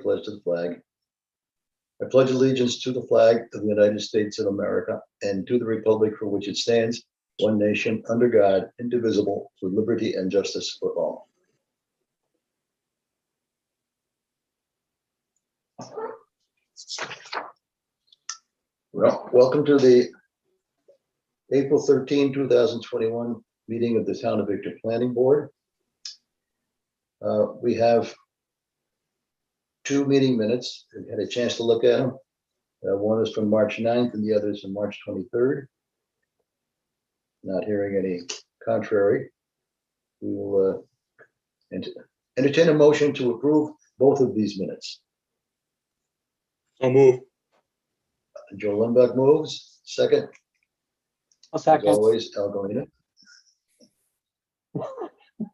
pledge to the flag. I pledge allegiance to the flag of the United States of America and to the republic for which it stands, one nation, under God, indivisible, with liberty and justice for all. Well, welcome to the April 13, 2021 meeting of the Town of Victor Planning Board. We have two meeting minutes. We had a chance to look at them. One is from March 9th and the other is from March 23rd. Not hearing any contrary. We will entertain a motion to approve both of these minutes. I'll move. Joe Lindbergh moves. Second. I'll second. As always, Al Galena.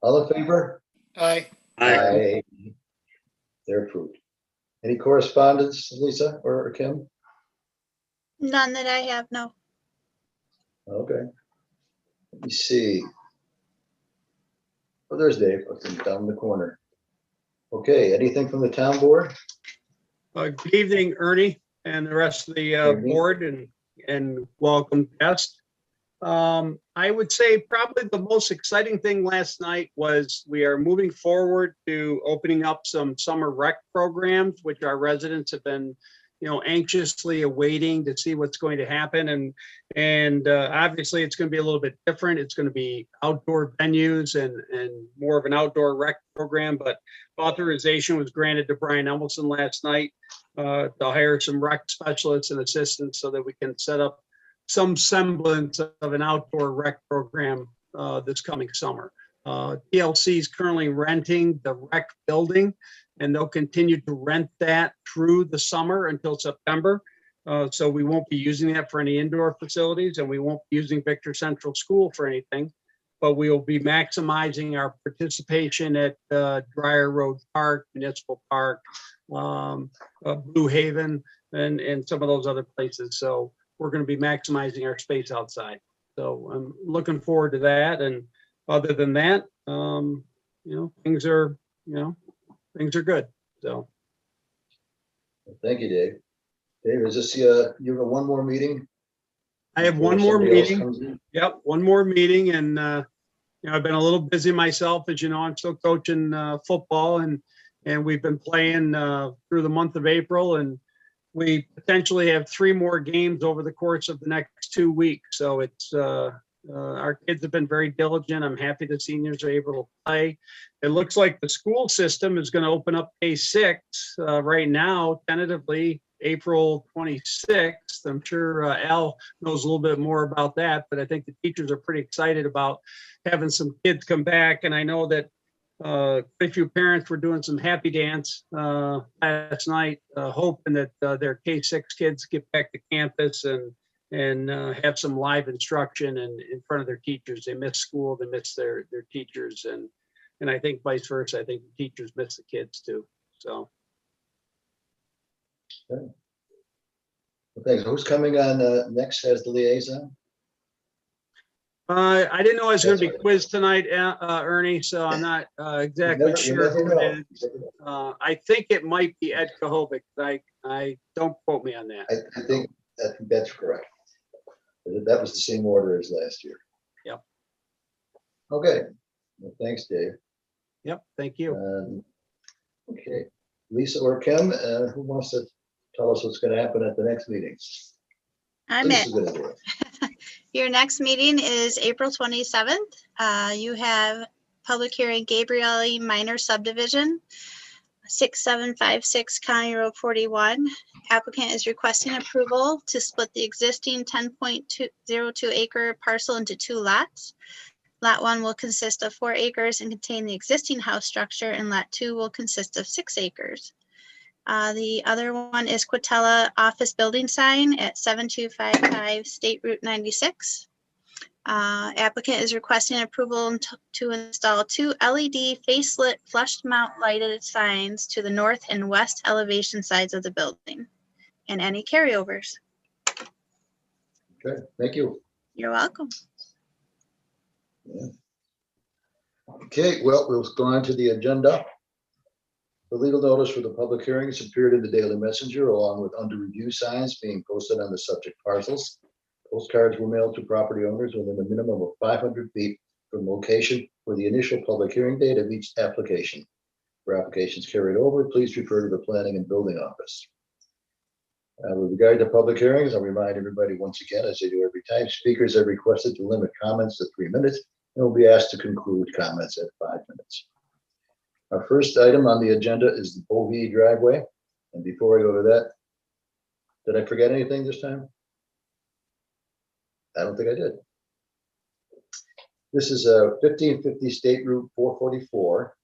All in favor? Aye. Aye. They're approved. Any correspondence, Lisa or Kim? None that I have, no. Okay. Let me see. Oh, there's Dave, down in the corner. Okay, anything from the town board? Good evening, Ernie, and the rest of the evening. board and welcome guest. I would say probably the most exciting thing last night was we are moving forward to opening up some summer rec programs, which our residents have been, anxiously awaiting to see what's going to happen. And obviously it's going to be a little bit different. It's going to be outdoor venues and more of an outdoor rec program, but authorization was granted to Brian Elmelson last night to hire some rec specialists and assistants so that we can set up some semblance of an outdoor rec program this coming summer. TLC is currently renting the rec building, and they'll continue to rent that through the summer until September. So we won't be using that for any indoor facilities, and we won't be using Victor Central School for anything, but we will be maximizing our participation at Dryer Road Park, Municipal Park, Blue Haven, and some of those other places. So we're going to be maximizing our space outside. So I'm looking forward to that. And other than that, things are good. So. Thank you, Dave. Dave, is this you have one more meeting? I have one more Somebody else meeting. comes in? Yep, one more meeting, and I've been a little busy myself, as you know. I'm still coaching football, and we've been playing through the month of April, and we potentially have 3 more games over the course of the next 2 weeks. So it's our kids have been very diligent. I'm happy the seniors are able to play. It looks like the school system is going to open up K6 right now, tentatively April 26th. I'm sure Al knows a little bit more about that, but I think the teachers are pretty excited about having some kids come back. And I know that quite a few parents were doing some happy dance last night, hoping that their K6 kids get back to campus and have some live instruction and in front of their teachers. They miss school, they miss their teachers, and I think vice versa. I think the teachers miss the kids too. So. Okay. Well, thanks. Who's coming on next as the liaison? I didn't know I was going to be That's right. quizzed tonight, Ernie, so I'm not exactly sure who it is. I think it might be Ed Kahovic. I don't quote me on that. I think that's correct. That was the same order as last year. Yep. Okay. Well, thanks, Dave. Yep. Thank you. Okay. Lisa or Kim, who wants to tell us what's going to happen at the next meeting? I'm Lisa's in. gonna do it. Your next meeting is April 27th. You have public hearing Gabrielli Minor Subdivision, 6756 County Road 41. Applicant is requesting approval to split the existing 10.02 acre parcel into 2 lots. Lot 1 will consist of 4 acres and contain the existing house structure, and Lot 2 will consist of 6 acres. The other one is Quatella Office Building Sign at 7255 State Route 96. Applicant is requesting approval to install 2 LED face-lit flush mount lighted signs to the north and west elevation sides of the building, and any carryovers. Okay, thank you. You're welcome. Yeah. Okay, well, we'll go on to the agenda. The legal notice for the public hearings appeared in the Daily Messenger along with under review signs being posted on the subject parcels. Postcards were mailed to property owners within a minimum of 500 feet from location for the initial public hearing date of each application. For applications carried over, please refer to the Planning and Building Office. With regard to public hearings, I'll remind everybody once again, as they do every time, speakers are requested to limit comments to 3 minutes and will be asked to conclude comments at 5 minutes. Our first item on the agenda is the Bovee driveway. And before I go to that, did I forget anything this time? I don't think I did. This is a 1550 State Route 444,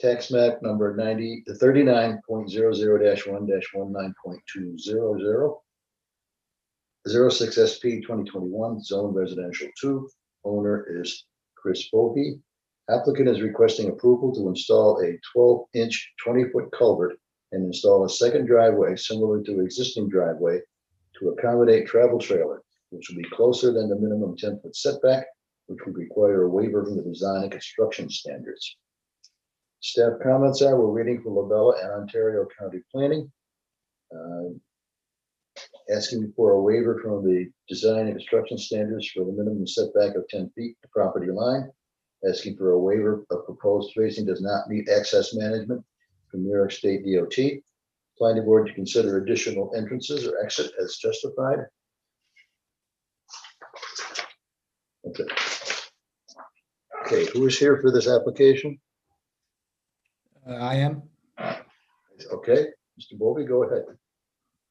tax map number 39.00-1-19.200, 06 SP 2021, zone residential 2. Owner is Chris Bovee. Applicant is requesting approval to install a 12-inch, 20-foot culvert and install a second driveway similar to existing driveway to accommodate travel trailer, which will be closer than the minimum 10-foot setback, which would require a waiver from the design and construction standards. Staff comments are, we're waiting for Labella and Ontario County Planning. Asking for a waiver from the design and construction standards for the minimum setback of 10 feet to property line. Asking for a waiver of proposed spacing does not meet access management from New York State DOT. Planning board to consider additional entrances or exit as justified. Okay. Okay, who is here for this application? I am. Okay, Mr. Bovee, go ahead.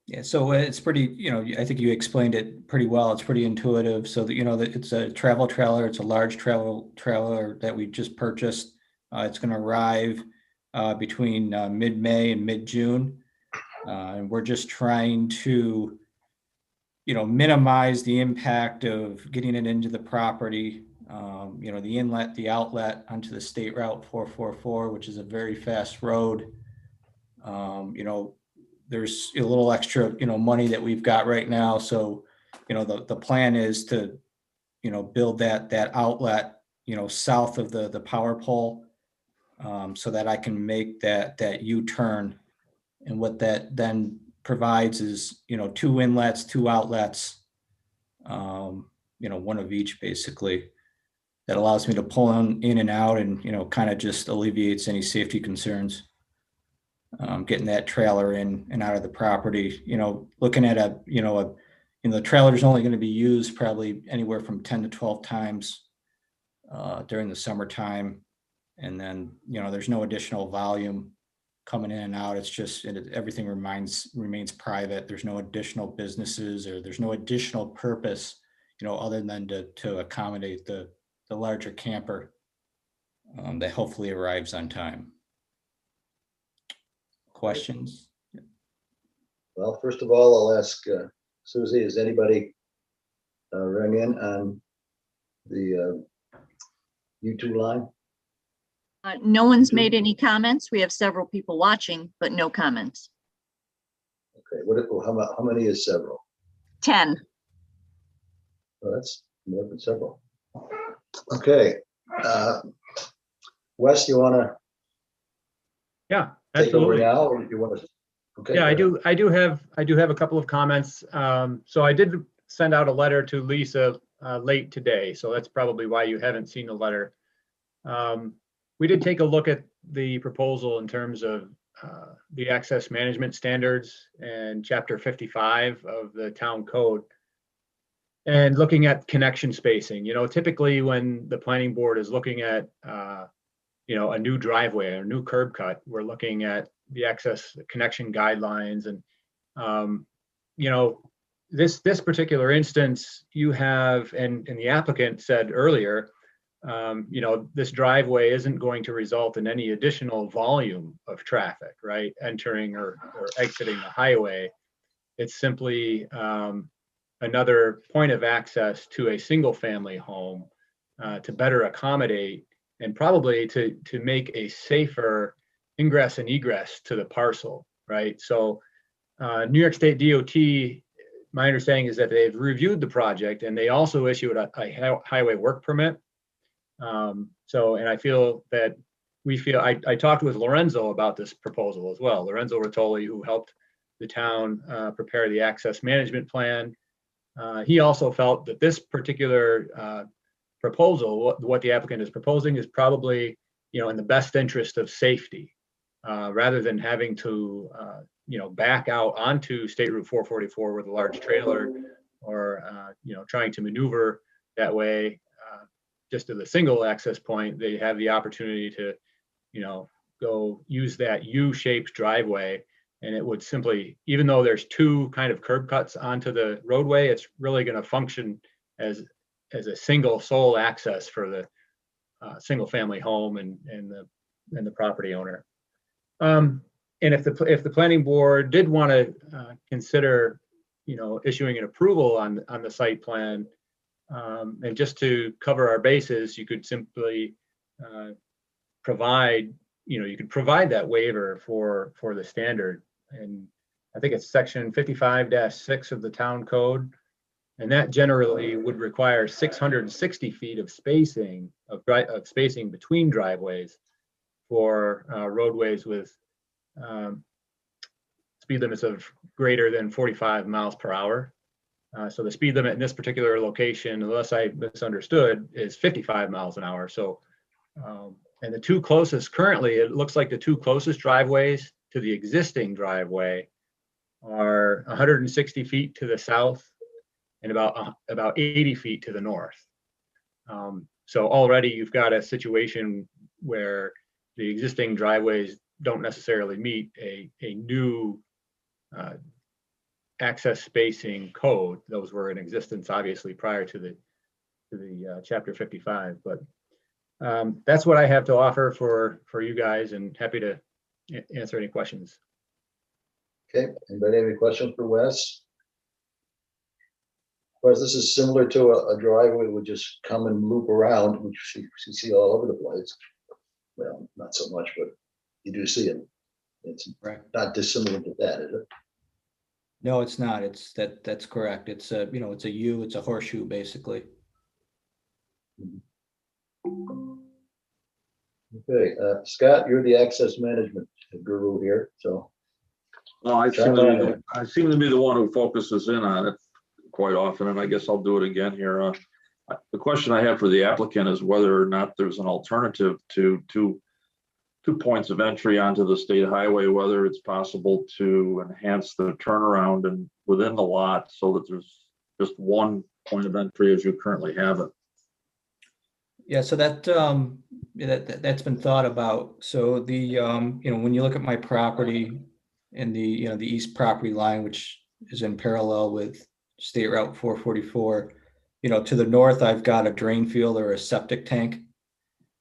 Yeah, so it's pretty, I think you explained it pretty well. It's pretty intuitive. So that, that it's a travel trailer. It's a large travel trailer that we just purchased. It's going to arrive between mid-May and mid-June. And we're just trying to, minimize the impact of getting it into the property. The inlet, the outlet onto the State Route 444, which is a very fast road. There's a little extra, money that we've got right now. So, the plan is to, build that outlet, south of the power pole, so that I can make that U-turn. And what that then provides is, 2 inlets, 2 outlets, one of each basically, that allows me to pull in and out and, kind of just alleviates any safety concerns. Getting that trailer in and out of the property, looking at the trailer is only going to be used probably anywhere from 10 to 12 times during the summertime. And then, there's no additional volume coming in and out. It's just, everything remains private. There's no additional businesses or there's no additional purpose, other than to accommodate the larger camper that hopefully arrives on time. Questions? Well, first of all, I'll ask Susie, has anybody rang in on the U2 line? No one's made any comments. We have several people watching, but no comments. Okay, how many is several? 10. Well, that's more than several. Okay, Wes, you want to Yeah, take over absolutely. now, or do you want to? Okay. Yeah, I do have a couple of comments. So I did send out a letter to Lisa late today, so that's probably why you haven't seen the letter. We did take a look at the proposal in terms of the access management standards and chapter 55 of the town code. And looking at connection spacing, typically when the planning board is looking at, a new driveway or a new curb cut, we're looking at the access connection guidelines. And, this particular instance you have, and the applicant said earlier, this driveway isn't going to result in any additional volume of traffic, right? Entering or exiting the highway. It's simply, another point of access to a single family home to better accommodate and probably to make a safer ingress and egress to the parcel, right? So New York State DOT, my understanding is that they've reviewed the project and they also issued a highway work permit. And I feel that we feel, I talked with Lorenzo about this proposal as well. Lorenzo Rotoli, who helped the town prepare the access management plan. He also felt that this particular proposal, what the applicant is proposing, is probably, in the best interest of safety, rather than having to, back out onto State Route 444 with a large trailer, or trying to maneuver that way. Just as a single access point, they have the opportunity to, go use that U-shaped driveway. And it would simply, even though there's two kind of curb cuts onto the roadway, it's really going to function as a single sole access for the single family home and the property owner. And if the planning board did want to consider, issuing an approval on the site plan, and just to cover our bases, you could simply provide, you could provide that waiver for the standard. And I think it's section 55-6 of the town code. And that generally would require 660 feet of spacing between driveways for roadways with speed limits of greater than 45 miles per hour. So the speed limit in this particular location, unless I misunderstood, is 55 miles an hour. So, and the two closest currently, it looks like the two closest driveways to the existing driveway are 160 feet to the south and about 80 feet to the north. So already you've got a situation where the existing driveways don't necessarily meet a new access spacing code. Those were in existence obviously prior to the chapter 55, but that's what I have to offer for you guys, and happy to answer any questions. Okay, anybody have any questions for Wes? Wes, this is similar to a driveway that would just come and loop around, which you see all over the place. Well, not so much, but you do see it. It's Right. not dissimilar to that, is it? No, it's not. That's correct. It's a, it's a U, it's a horseshoe, basically. Okay, Scott, you're the access management guru here, so. Well, I Chime seem to on be, in. I seem to be the one who focuses in on it quite often, and I guess I'll do it again here. The question I have for the applicant is whether or not there's an alternative to two points of entry onto the state highway, whether it's possible to enhance the turnaround and within the lot so that there's just one point of entry as you currently have it. Yeah, so that's been thought about. So the when you look at my property and the east property line, which is in parallel with State Route 444, to the north I've got a drain field or a septic tank.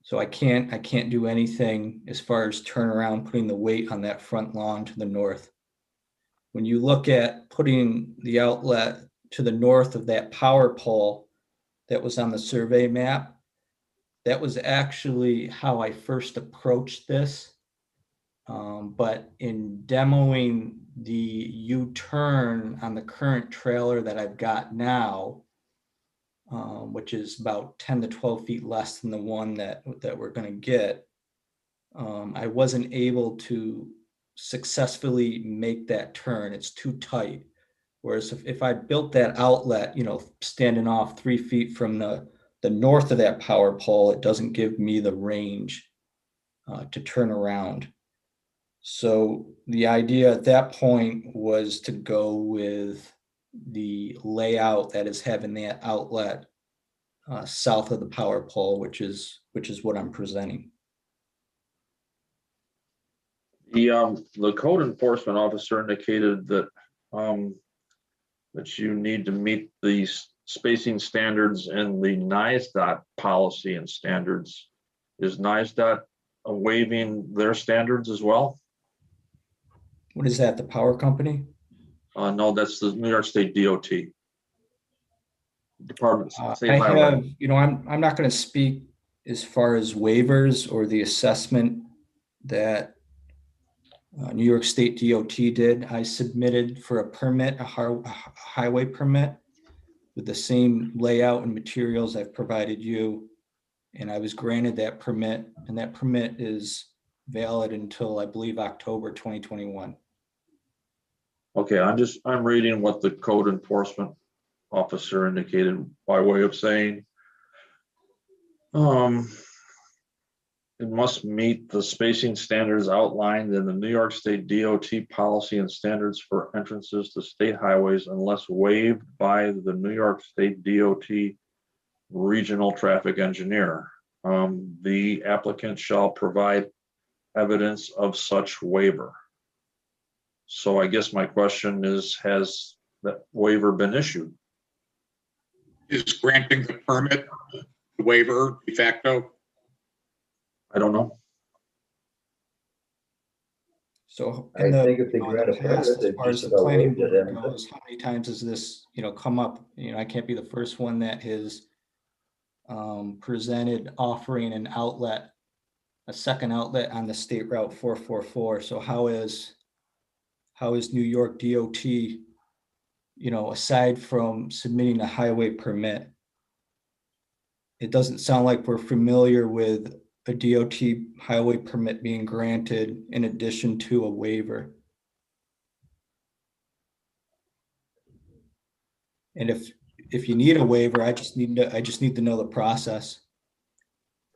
So I can't do anything as far as turnaround, putting the weight on that front lawn to the north. When you look at putting the outlet to the north of that power pole that was on the survey map, that was actually how I first approached this. But in demoing the U-turn on the current trailer that I've got now, which is about 10 to 12 feet less than the one that we're going to get, I wasn't able to successfully make that turn. It's too tight. Whereas if I built that outlet, standing off 3 feet from the north of that power pole, it doesn't give me the range to turn around. So the idea at that point was to go with the layout that is having that outlet south of the power pole, which is what I'm presenting. The code enforcement officer indicated that that you need to meet these spacing standards and the NISDOT policy and standards. Is NISDOT waiving their standards as well? What is that, the power company? No, that's the New York State DOT. Department of State I Highway. have, I'm not going to speak as far as waivers or the assessment that New York State DOT did. I submitted for a permit, a highway permit with the same layout and materials I've provided you. And I was granted that permit, and that permit is valid until, I believe, October 2021. Okay, I'm reading what the code enforcement officer indicated by way of saying, it must meet the spacing standards outlined in the New York State DOT policy and standards for entrances to state highways unless waived by the New York State DOT regional traffic engineer. The applicant shall provide evidence of such waiver. So I guess my question is, has that waiver been issued? Is granting the permit the waiver de facto? I don't know. So I in the, think if they you know, in grant the a permit, past, as they've far as just the about planning waived it, board haven't they? goes, how many times has this, come up? I can't be the first one that has presented offering an outlet, a second outlet on the State Route 444. So how is New York DOT, aside from submitting a highway permit, it doesn't sound like we're familiar with a DOT highway permit being granted in addition to a waiver. And if you need a waiver, I just need to know the process.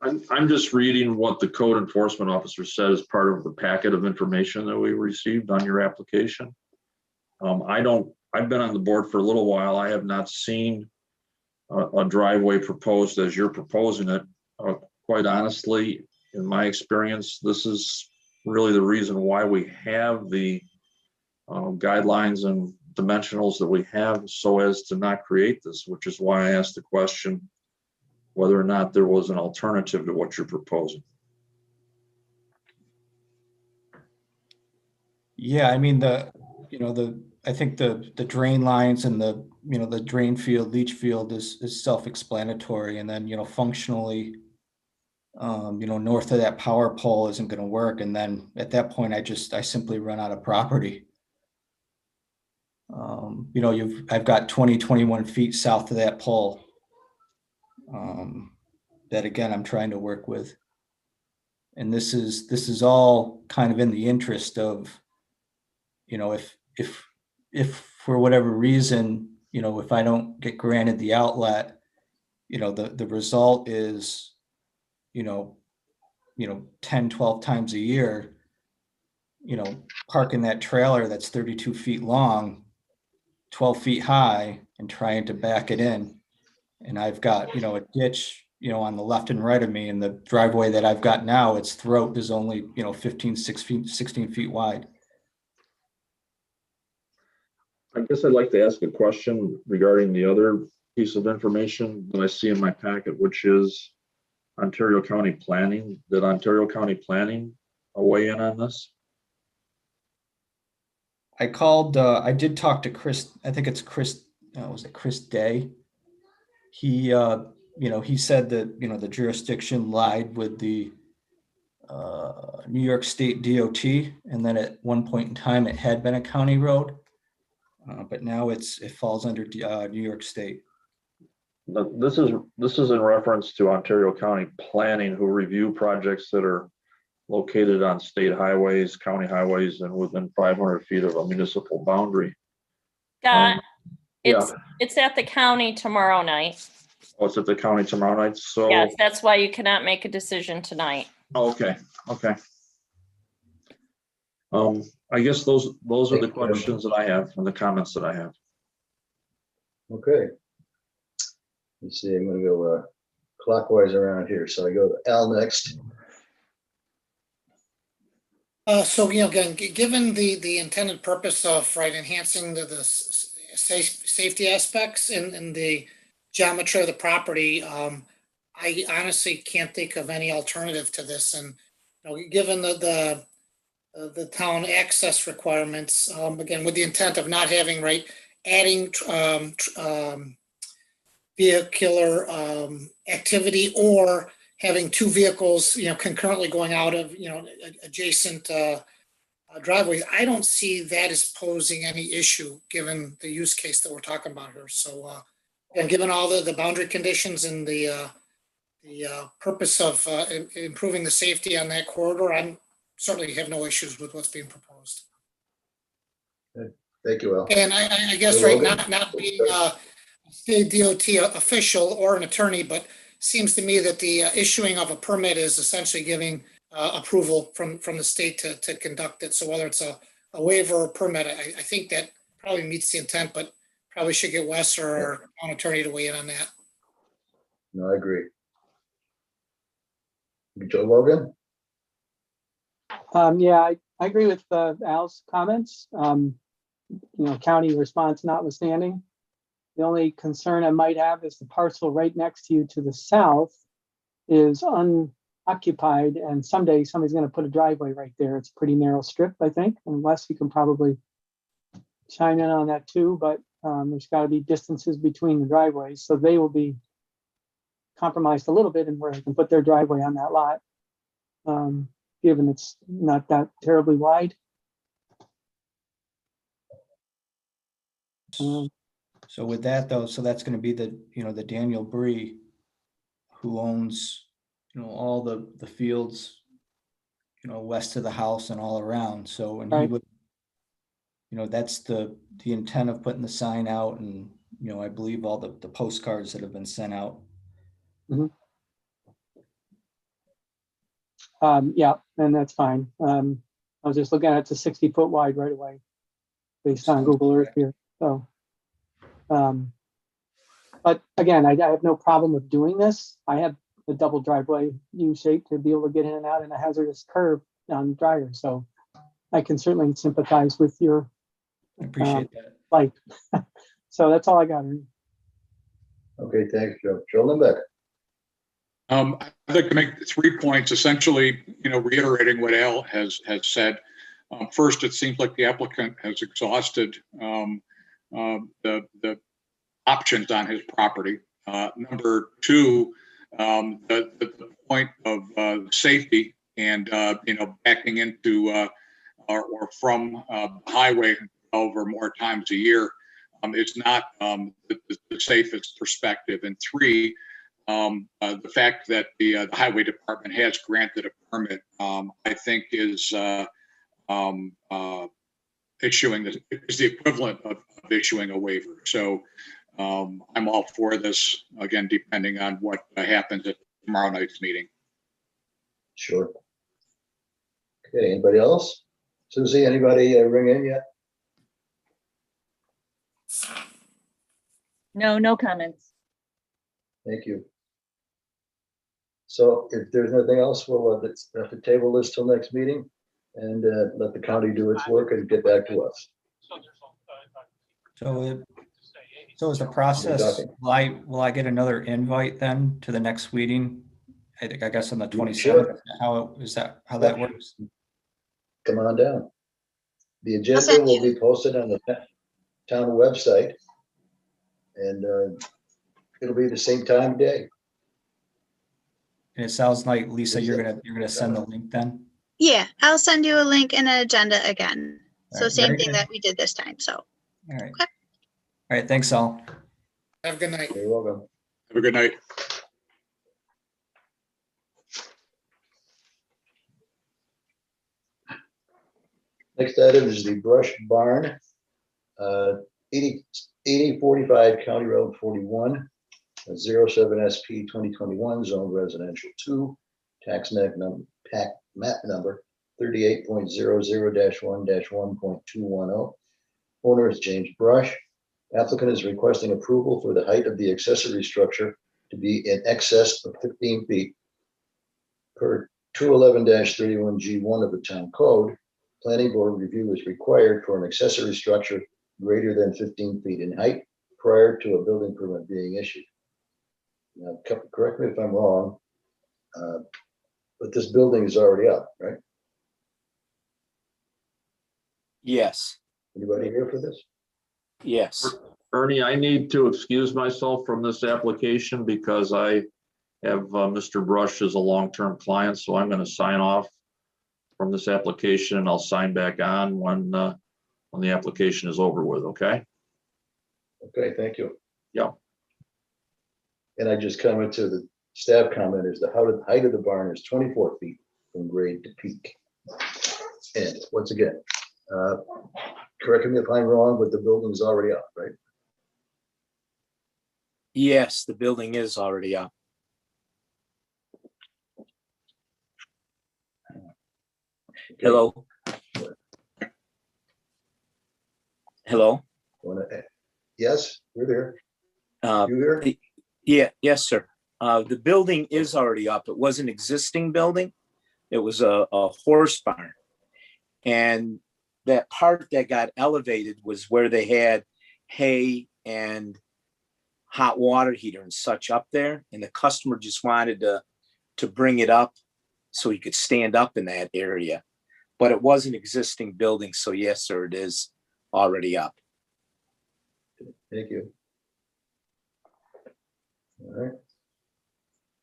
I'm just reading what the code enforcement officer said as part of the packet of information that we received on your application. I've been on the board for a little while. I have not seen a driveway proposed as you're proposing it. Quite honestly, in my experience, this is really the reason why we have the guidelines and dimensionals that we have, so as to not create this, which is why I asked the question whether or not there was an alternative to what you're proposing. Yeah, I mean, I think the drain lines and the drain field, leach field is self-explanatory. And then, functionally, north of that power pole isn't going to work. And then at that point, I simply run out of property. I've got 21 feet south of that pole. That again, I'm trying to work with. And this is all kind of in the interest of, if for whatever reason, if I don't get granted the outlet, the result is, 10, 12 times a year, parking that trailer that's 32 feet long, 12 feet high, and trying to back it in. And I've got, a ditch, on the left and right of me, and the driveway that I've got now, its throat is only, 16 feet wide. I guess I'd like to ask a question regarding the other piece of information that I see in my packet, which is Ontario County Planning. Did Ontario County Planning weigh in on this? I called, I did talk to Chris, I think it's Chris, was it Chris Day? He, he said that, the jurisdiction lied with the New York State DOT, and then at one point in time, it had been a county road, but now it falls under New York State. This is in reference to Ontario County Planning, who review projects that are located on state highways, county highways, and within 500 feet of a municipal boundary. Scott, yeah. it's at the county tomorrow night. Oh, it's at the county tomorrow night. So Yes, that's why you cannot make a decision tonight. okay. I guess those are the questions that I have and the comments that I have. Okay. Let's see, I'm gonna go clockwise around here. So I go to Al next. So, again, given the intended purpose of, enhancing the safety aspects and the geometry of the property, I honestly can't think of any alternative to this. And, given the town access requirements, again, with the intent of not having, adding vehicular activity or having two vehicles, concurrently going out of, adjacent driveways, I don't see that as posing any issue given the use case that we're talking about here. So, and given all the boundary conditions and the purpose of improving the safety on that corridor, I certainly have no issues with what's being proposed. Thank you, Al. And I guess, You're right, welcome. not being a state DOT official or an attorney, but seems to me that the issuing of a permit is essentially giving approval from the state to conduct it. So whether it's a waiver or permit, I think that probably meets the intent, but probably should get Wes or our town attorney to weigh in on that. No, I agree. Joe Logan? Yeah, I agree with Al's comments. County response notwithstanding. The only concern I might have is the parcel right next to you to the south is unoccupied, and someday somebody's going to put a driveway right there. It's a pretty narrow strip, I think, unless you can probably chime in on that too, but there's got to be distances between the driveways, so they will be compromised a little bit in where they can put their driveway on that lot, given it's not that terribly wide. So with that though, so that's gonna be the Daniel Bree who owns, all the fields, west of the house and all around. So, and he Right. would, that's the intent of putting the sign out and, I believe all the postcards that have been sent out. Yeah, and that's fine. I was just looking at it's a 60-foot wide right away based on Sounds Google Earth correct. here. So, but again, I have no problem with doing this. I have a double driveway U-shaped to be able to get in and out in a hazardous curve on Dryer. So I can certainly sympathize with your I appreciate that. plight. So that's all I got. Okay, thanks, Joe. Joe Limbeck? I'd like to make 3 points, essentially, reiterating what Al has said. First, it seems like the applicant has exhausted the options on his property. Number two, the point of safety and backing into or from highway over more times a year is not the safest perspective. And three, the fact that the highway department has granted a permit, I think is is the equivalent of issuing a waiver. So I'm all for this, again, depending on what happens at tomorrow night's meeting. Sure. Okay, anybody else? Susie, anybody ring in yet? No comments. Thank you. So if there's nothing else, we'll have to table this till next meeting and let the county do its work and get back to us. So is the process, talking. will I get another invite then to the next meeting? I guess on the 27th, Sure. how that works? Come on down. The agenda will be posted on the town website and it'll be the same time of day. And it sounds like, Lisa, you're gonna send the link then? Yeah, I'll send you a link and an agenda again. All So right, same very thing good. that we did this time, so. All right. Okay. All right, thanks all. Have a good night. You're welcome. Have a good night. Next item is the Brush Barn, 8045 County Road 41, 07 SP 2021, Zone Residential 2, tax map number 38.00-1-1.210. Owner is James Brush. Applicant is requesting approval for the height of the accessory structure to be in excess of 15 feet per 211-31G1 of the town code. Planning board review is required for an accessory structure greater than 15 feet in height prior to a building permit being issued. Now, correct me if I'm wrong, but this building is already up, right? Yes, Anybody here for this? yes. Ernie, I need to excuse myself from this application because I have Mr. Brush as a long-term client, so I'm going to sign off from this application and I'll sign back on when the application is over with, okay? Okay, thank you. Yeah. And I just commented to the staff comment is the height of the barn is 24 feet from grade to peak. And once again, correct me if I'm wrong, but the building is already up, right? Yes, the building is already up. Hello? Hello? Yes, we're there. Uh, You here? Yeah, yes, sir. The building is already up. It was an existing building. It was a horse barn. And that part that got elevated was where they had hay and hot water heater and such up there. And the customer just wanted to bring it up so he could stand up in that area. But it was an existing building. So yes, sir, it is already up. Thank you. All right.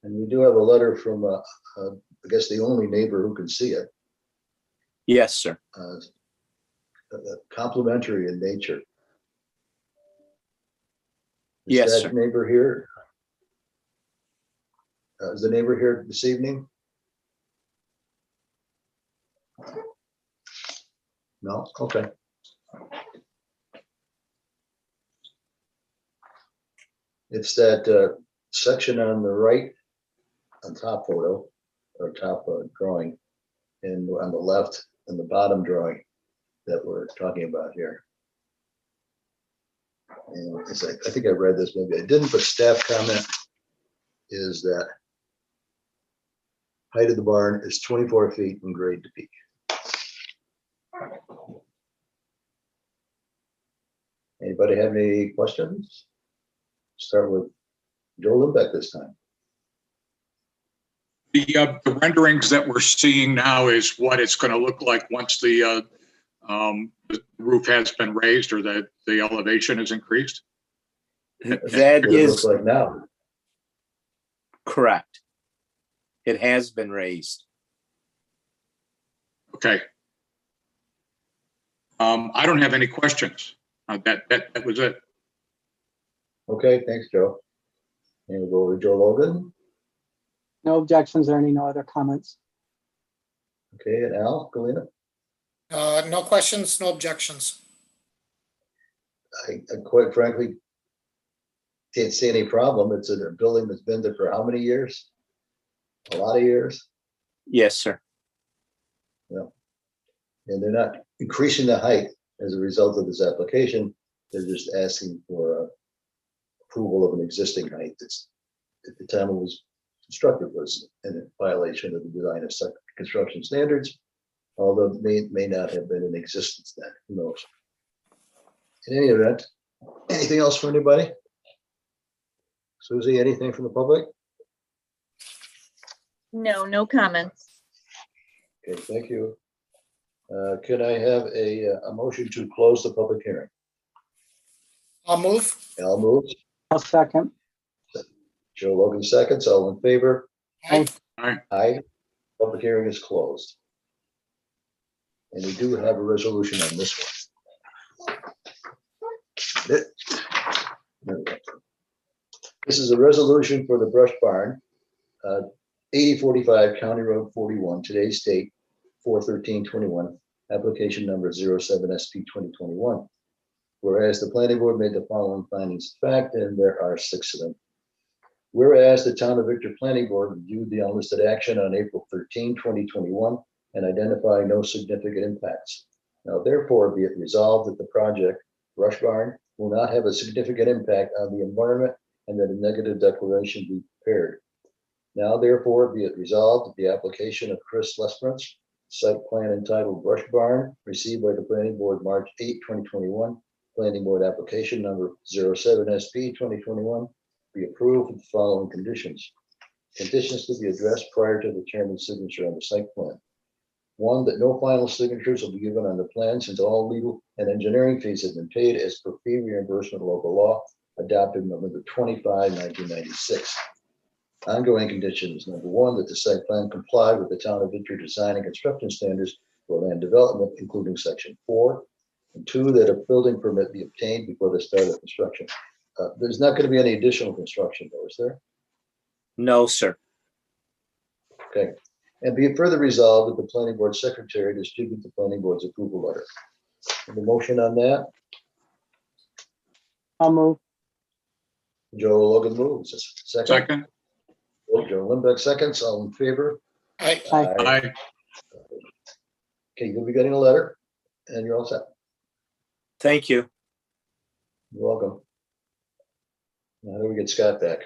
And we do have a letter from, I guess, the only neighbor who can see it. Yes, sir. Complimentary in nature. Yes, Is sir. that neighbor here? Is the neighbor here this evening? No? Okay. It's that section on the right, on top photo, or top drawing, and on the left, and the bottom drawing that we're talking about here. And it's like, I think I read this, maybe I didn't, but staff comment is that height of the barn is 24 feet from grade to peak. Anybody have any questions? Start with Joe Limbeck this time. The renderings that we're seeing now is what it's going to look like once the roof has been raised or the elevation is increased? That What it looks is like now. correct. It has been raised. Okay. I don't have any questions. That was it. Okay, thanks, Joe. And we'll go over to Joe Logan. No objections or any no other comments. Okay, and Al Galena. No questions, no objections. I quite frankly can't see any problem. It's a building that's been there for how many years? A lot of years. Yes, sir. And they're not increasing the height as a result of this application. They're just asking for approval of an existing height that's at the time it was constructed was in violation of the design of construction standards, although it may not have been in existence then. Who knows? In any event, anything else for anybody? Susie, anything from the public? No, no comments. Okay, thank you. Could I have a motion to close the public hearing? I'll move. Al moves. I'll second. Joe Logan seconds. All in favor? Aye. Aye. Public hearing is closed. And we do have a resolution on this one. This is a resolution for the brush barn, 8045 County Road 41, today's date, 4/13/21, application number 07SP2021. Whereas the planning board made the following findings of fact, and there are 6 of them. Whereas the Town of Victor Planning Board reviewed the unlisted action on April 13, 2021, and identified no significant impacts. Now therefore be it resolved that the project, Brush Barn, will not have a significant impact on the environment and that a negative declaration be prepared. Now therefore be it resolved that the application of Chris Lesperance, site plan entitled Brush Barn, received by the Planning Board March 8, 2021, Planning Board application number 07SP2021, be approved with the following conditions. Conditions to be addressed prior to the chairman's signature on the site plan. 1, that no final signatures will be given on the plan since all legal and engineering fees have been paid as per fee reimbursement local law adopted November 25, 1996. Ongoing conditions, number 1, that the site plan comply with the Town of Victor design and construction standards for land development, including section 4. And 2, that a building permit be obtained before the start of construction. There's not going to be any additional construction, though, is there? No, sir. Okay. And be it further resolved that the planning board secretary distribute the planning board's approval letter. Any motion on that? I'll move. Joe Logan moves. Second. Second. Joe Lindbergh seconds. All in favor? I, Aye. Okay, you'll be getting a letter and you're all set. Thank you. You're welcome. Now do we get Scott back?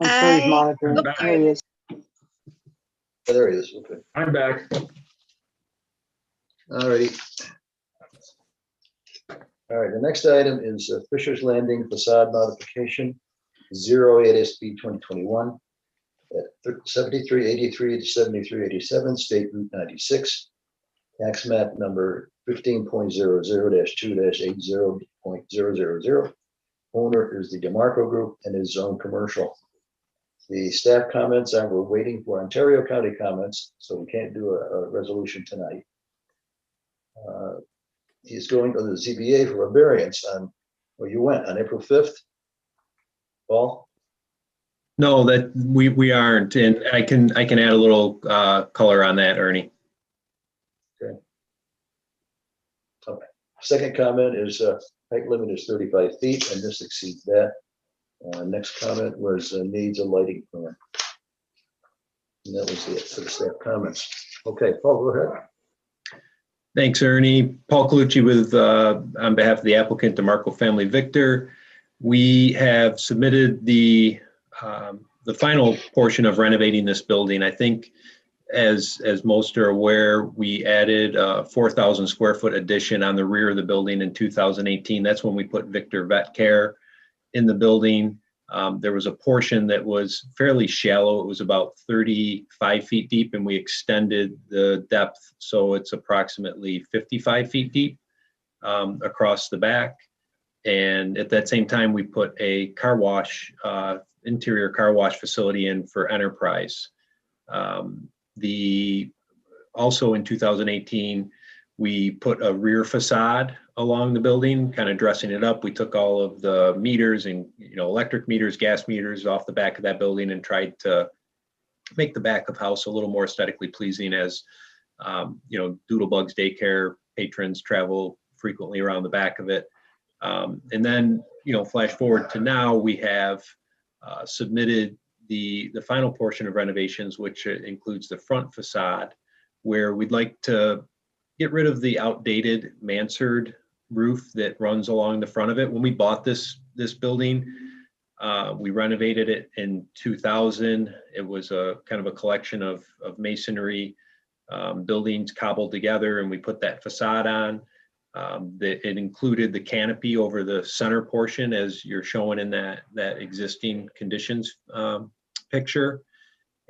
I'm sure he's I- monitoring. Back. There he is. Oh, there he is. Okay. I'm back. All righty. All right, the next item is Fisher's Landing facade modification, 08 SB 2021 at 7383 to 7387 State Route 96, tax map number 15.00-2-80.000. Owner is the DeMarco Group and is zone commercial. The staff comments are, we're waiting for Ontario County comments, so we can't do a resolution tonight. He's going to the ZBA for a variance on, well, you went on April 5th? Paul? No, that we aren't, and I can add a little color on that, Ernie. Second comment is height limit is 35 feet and this exceeds that. Next comment was needs a lighting plan. And that was it for the staff comments. Okay, Paul, go ahead. Thanks, Ernie. Paul Colucci with, on behalf of the applicant, DeMarco Family Victor. We have submitted the final portion of renovating this building. I think as most are aware, we added a 4,000 square foot addition on the rear of the building in 2018. That's when we put Victor Vet Care in the building. There was a portion that was fairly shallow. It was about 35 feet deep, and we extended the depth so it's approximately 55 feet deep across the back. And at that same time, we put a car wash, interior car wash facility in for Enterprise. Also in 2018, we put a rear facade along the building, kind of dressing it up. We took all of the meters and, electric meters, gas meters off the back of that building and tried to make the back of house a little more aesthetically pleasing as, Doodlebugs daycare patrons travel frequently around the back of it. And then, flash forward to now, we have submitted the final portion of renovations, which includes the front facade, where we'd like to get rid of the outdated mansard roof that runs along the front of it. When we bought this building, we renovated it in 2000. It was a kind of a collection of masonry buildings cobbled together, and we put that facade on. It included the canopy over the center portion, as you're showing in that existing conditions picture.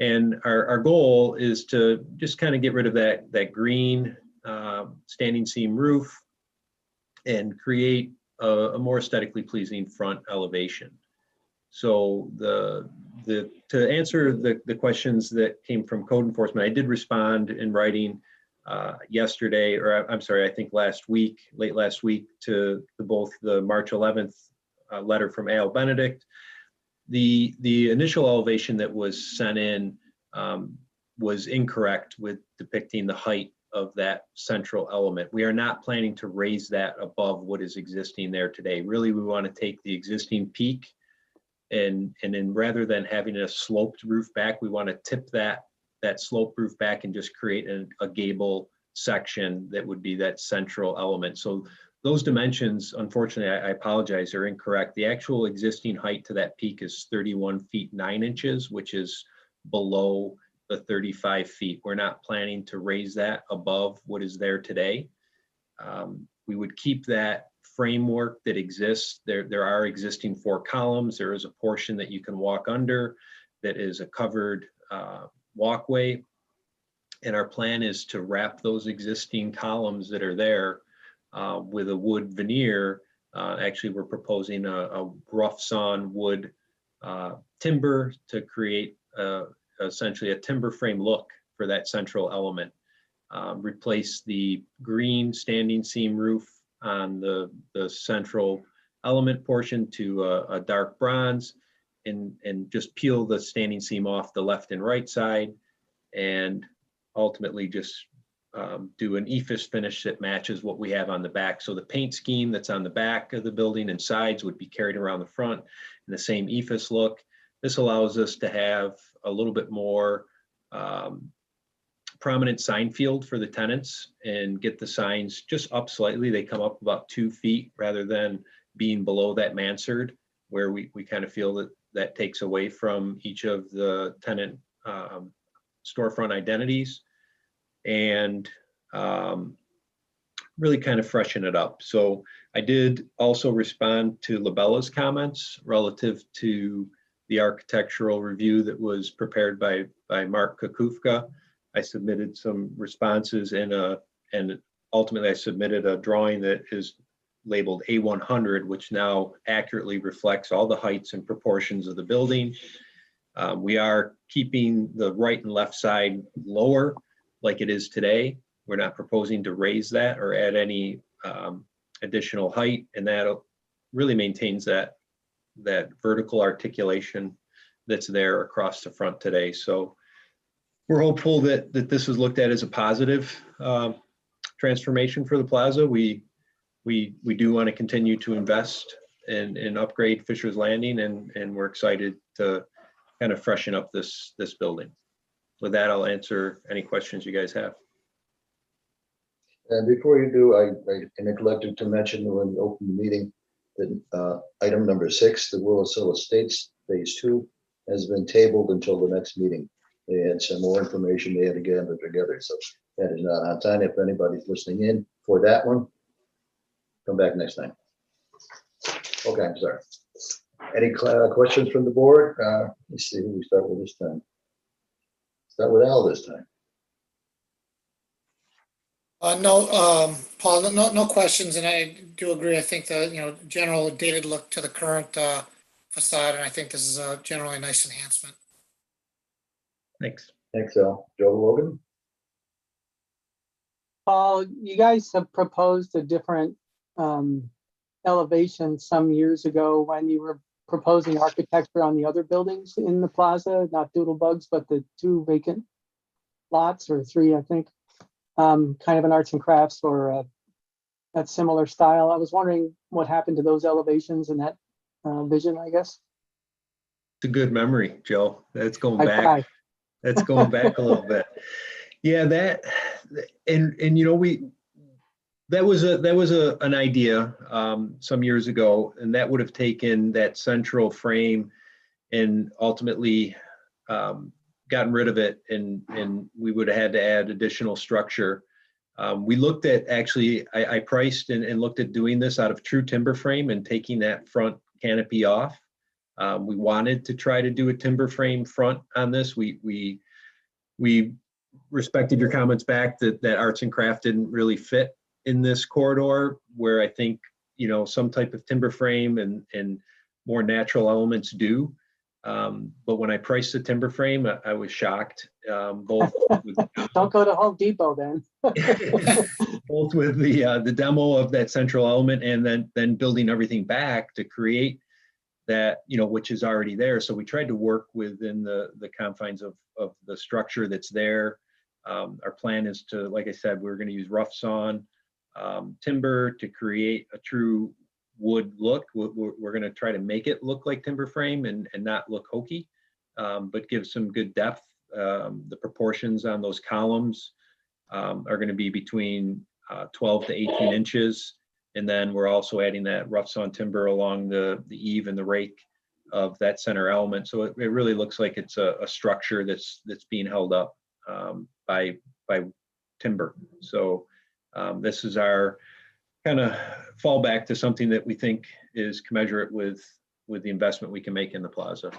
And our goal is to just kind of get rid of that green standing seam roof and create a more aesthetically pleasing front elevation. So to answer the questions that came from code enforcement, I did respond in writing yesterday, or I'm sorry, I think late last week, to both the March 11th letter from Al Benedict. The initial elevation that was sent in was incorrect with depicting the height of that central element. We are not planning to raise that above what is existing there today. Really, we want to take the existing peak and then rather than having a sloped roof back, we want to tip that sloped roof back and just create a gable section that would be that central element. So those dimensions, unfortunately, I apologize, are incorrect. The actual existing height to that peak is 31 feet 9 inches, which is below the 35 feet. We're not planning to raise that above what is there today. We would keep that framework that exists. There are existing 4 columns. There is a portion that you can walk under that is a covered walkway. And our plan is to wrap those existing columns that are there with a wood veneer. Actually, we're proposing a rough sawn wood timber to create essentially a timber frame look for that central element. Replace the green standing seam roof on the central element portion to a dark bronze and just peel the standing seam off the left and right side, and ultimately just do an ephes finish that matches what we have on the back. So the paint scheme that's on the back of the building and sides would be carried around the front in the same ephes look. This allows us to have a little bit more prominent sign field for the tenants and get the signs just up slightly. They come up about 2 feet rather than being below that mansard, where we kind of feel that that takes away from each of the tenant storefront identities, and really kind of freshen it up. So I did also respond to Labella's comments relative to the architectural review that was prepared by Mark Kakufka. I submitted some responses and ultimately I submitted a drawing that is labeled A100, which now accurately reflects all the heights and proportions of the building. We are keeping the right and left side lower like it is today. We're not proposing to raise that or add any additional height, and that really maintains that vertical articulation that's there across the front today. So we're hopeful that this is looked at as a positive transformation for the plaza. We do want to continue to invest and upgrade Fisher's Landing, and we're excited to kind of freshen up this building. With that, I'll answer any questions you guys have. And before you do, I neglected to mention when we opened the meeting that item number 6, the Willis Hill Estates Phase 2, has been tabled until the next meeting. They had some more information they had to gather together, so that is not on time. If anybody's listening in for that one, come back next time. Okay, I'm sorry. Any questions from the board? Let's see who we start with this time. Start with Al this time. No, Paul, no questions, and I do agree. I think the, general dated look to the current facade, and I think this is a generally nice enhancement. Thanks. Thanks, Al. Joe Logan? Paul, you guys have proposed a different elevation some years ago when you were proposing architecture on the other buildings in the plaza, not Doodlebugs, but the 2 vacant lots, or 3, I think. Kind of an arts and crafts or that similar style. I was wondering what happened to those elevations and that vision, I guess. It's a good memory, Joe. That's going I back. tried. That's going back a little bit. Yeah, that was an idea some years ago, and that would have taken that central frame and ultimately gotten rid of it, and we would have had to add additional structure. We looked at, actually, I priced and looked at doing this out of true timber frame and taking that front canopy off. We wanted to try to do a timber frame front on this. We respected your comments back that arts and craft didn't really fit in this corridor, where I think, some type of timber frame and more natural elements do. But when I priced the timber frame, I was shocked. Both Don't go to Home Depot then. both with the demo of that central element and then building everything back to create that, which is already there. So we tried to work within the confines of the structure that's there. Our plan is to, like I said, we're going to use rough sawn timber to create a true wood look. We're going to try to make it look like timber frame and not look hokey, but give some good depth. The proportions on those columns are going to be between 12 to 18 inches. And then we're also adding that rough sawn timber along the eave and the rake of that center element. So it really looks like it's a structure that's being held up by timber. So this is our kind of fallback to something that we think is commensurate with the investment we can make in the plaza.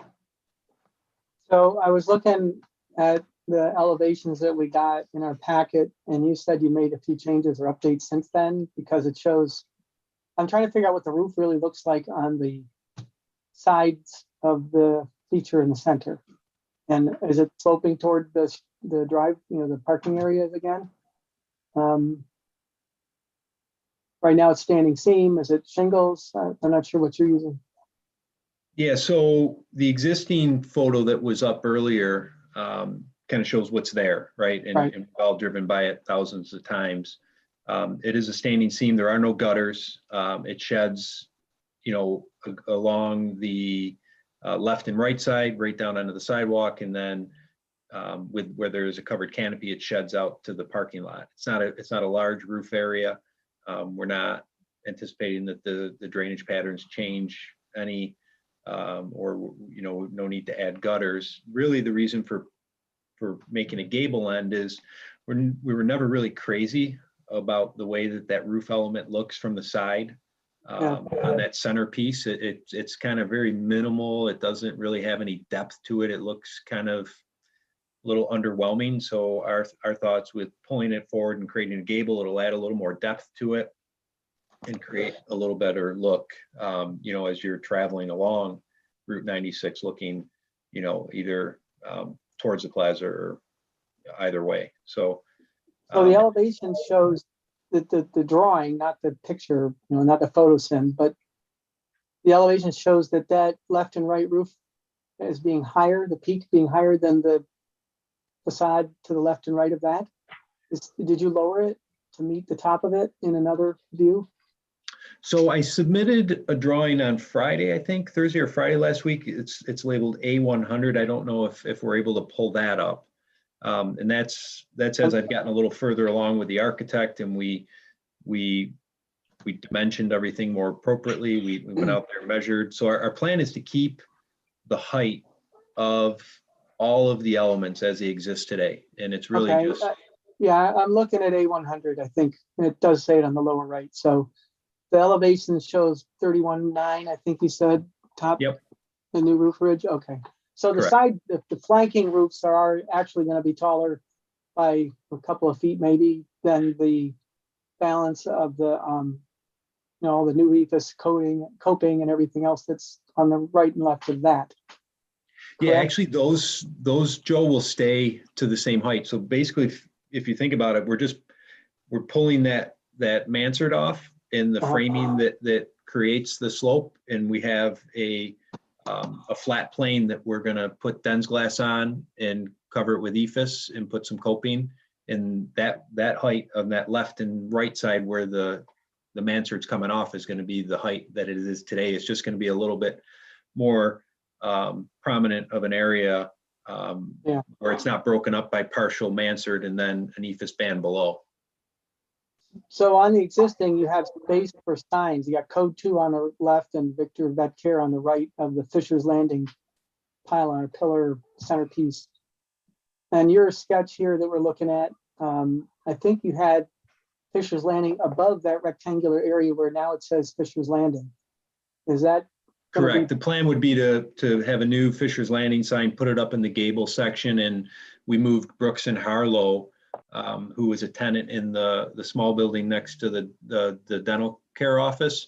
So I was looking at the elevations that we got in our packet, and you said you made a few changes or updates since then, because it shows, I'm trying to figure out what the roof really looks like on the sides of the feature in the center. And is it sloping toward the drive, the parking areas again? Right now it's standing seam. Is it shingles? I'm not sure what you're using. Yeah, so the existing photo that was up earlier kind of shows what's there, right? Right. And we've all driven by it thousands of times. It is a standing seam. There are no gutters. It sheds, along the left and right side, right down onto the sidewalk, and then with where there's a covered canopy, it sheds out to the parking lot. It's not a large roof area. We're not anticipating that the drainage patterns change any, or no need to add gutters. Really, the reason for making a gable end is we were never really crazy about the way that roof element looks from the side. On that centerpiece, it's kind of very minimal. It doesn't really have any depth to it. It looks kind of a little underwhelming. So our thoughts with pulling it forward and creating a gable, it'll add a little more depth to it and create a little better look, as you're traveling along Route 96, looking, either towards the plaza or either way. So the elevation shows that the drawing, not the picture, not the photo sim, but the elevation shows that left and right roof is being higher, the peak being higher than the facade to the left and right of that. Did you lower it to meet the top of it in another view? So I submitted a drawing on Friday, I think Thursday or Friday last week. It's labeled A100. I don't know if we're able to pull that up. And that's as I've gotten a little further along with the architect, and we dimensioned everything more appropriately. We went out there and measured. So our plan is to keep the height of all of the elements as they exist today. And it's really just. Yeah, I'm looking at A100, I think, and it does say it on the lower right. So the elevation shows 31.9, I think you said, top. Yep. The new roof ridge. Okay. So the Correct. side, the flanking roofs are actually going to be taller by a couple of feet, maybe, than the balance of the, the new ephes coping and everything else that's on the right and left of that. Yeah, Correct? actually, those, Joe, will stay to the same height. So basically, if you think about it, we're pulling that mansard off in the framing that creates the slope, and we have a flat plane that we're going to put Den's glass on and cover it with ephes and put some coping. And that height on that left and right side where the mansard's coming off is going to be the height that it is today. It's just going to be a little bit more prominent of an area where it's not broken up by partial mansard and then an ephes band below. So on the existing, you have space for signs. You got code 2 on the left and Victor Vetcare on the right of the Fisher's Landing pylon or pillar centerpiece. And your sketch here that we're looking at, I think you had Fisher's Landing above that rectangular area where now it says Fisher's Landing. Is that correct? The plan would be to have a new Fisher's Landing sign, put it up in the gable section, and we moved Brooks and Harlow, who was a tenant in the small building next to the dental care office.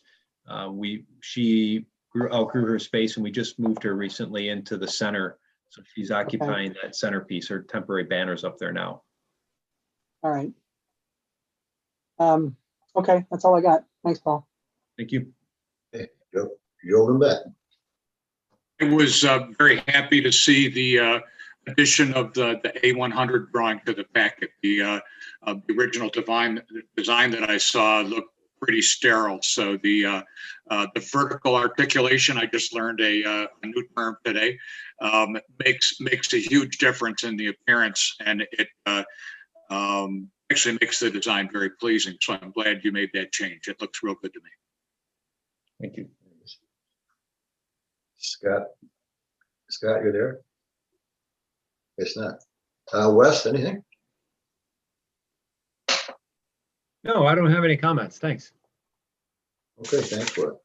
She outgrew her space, and we just moved her recently into the center. So she's occupying that centerpiece. Her temporary banner's up there now. All right. Okay, that's all I got. Thanks, Paul. Thank you. Hey, Joe them back. I was very happy to see the addition of the A100 drawing to the packet. The original design that I saw looked pretty sterile. So the vertical articulation, I just learned a new term today, makes a huge difference in the appearance, and it actually makes the design very pleasing. So I'm glad you made that change. It looks real good to me. Thank you. Scott, you're there? Guess not. Wes, anything? No, I don't have any comments. Thanks. Okay, thanks for it.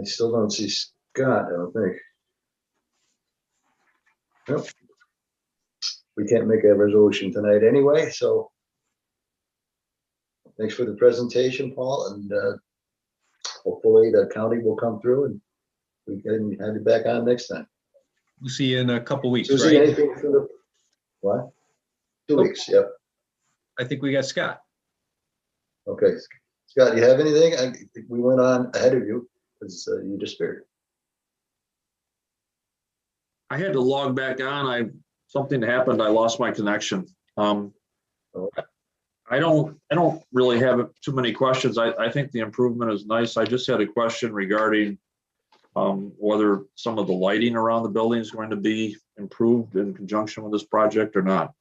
I still don't see Scott, I don't think. Nope. We can't make a resolution tonight anyway, so thanks for the presentation, Paul, and hopefully the county will come through and we can have you back on next time. We'll see you in a couple weeks, Susie, right? anything for the, what? 2 weeks, yep. I think we got Scott. Okay, Scott, do you have anything? I think we went on ahead of you because you disappeared. I had to log back on. Something happened. I lost my connection. I don't really have too many questions. I think the improvement is nice. I just had a question regarding whether some of the lighting around the building is going to be improved in conjunction with this project or not.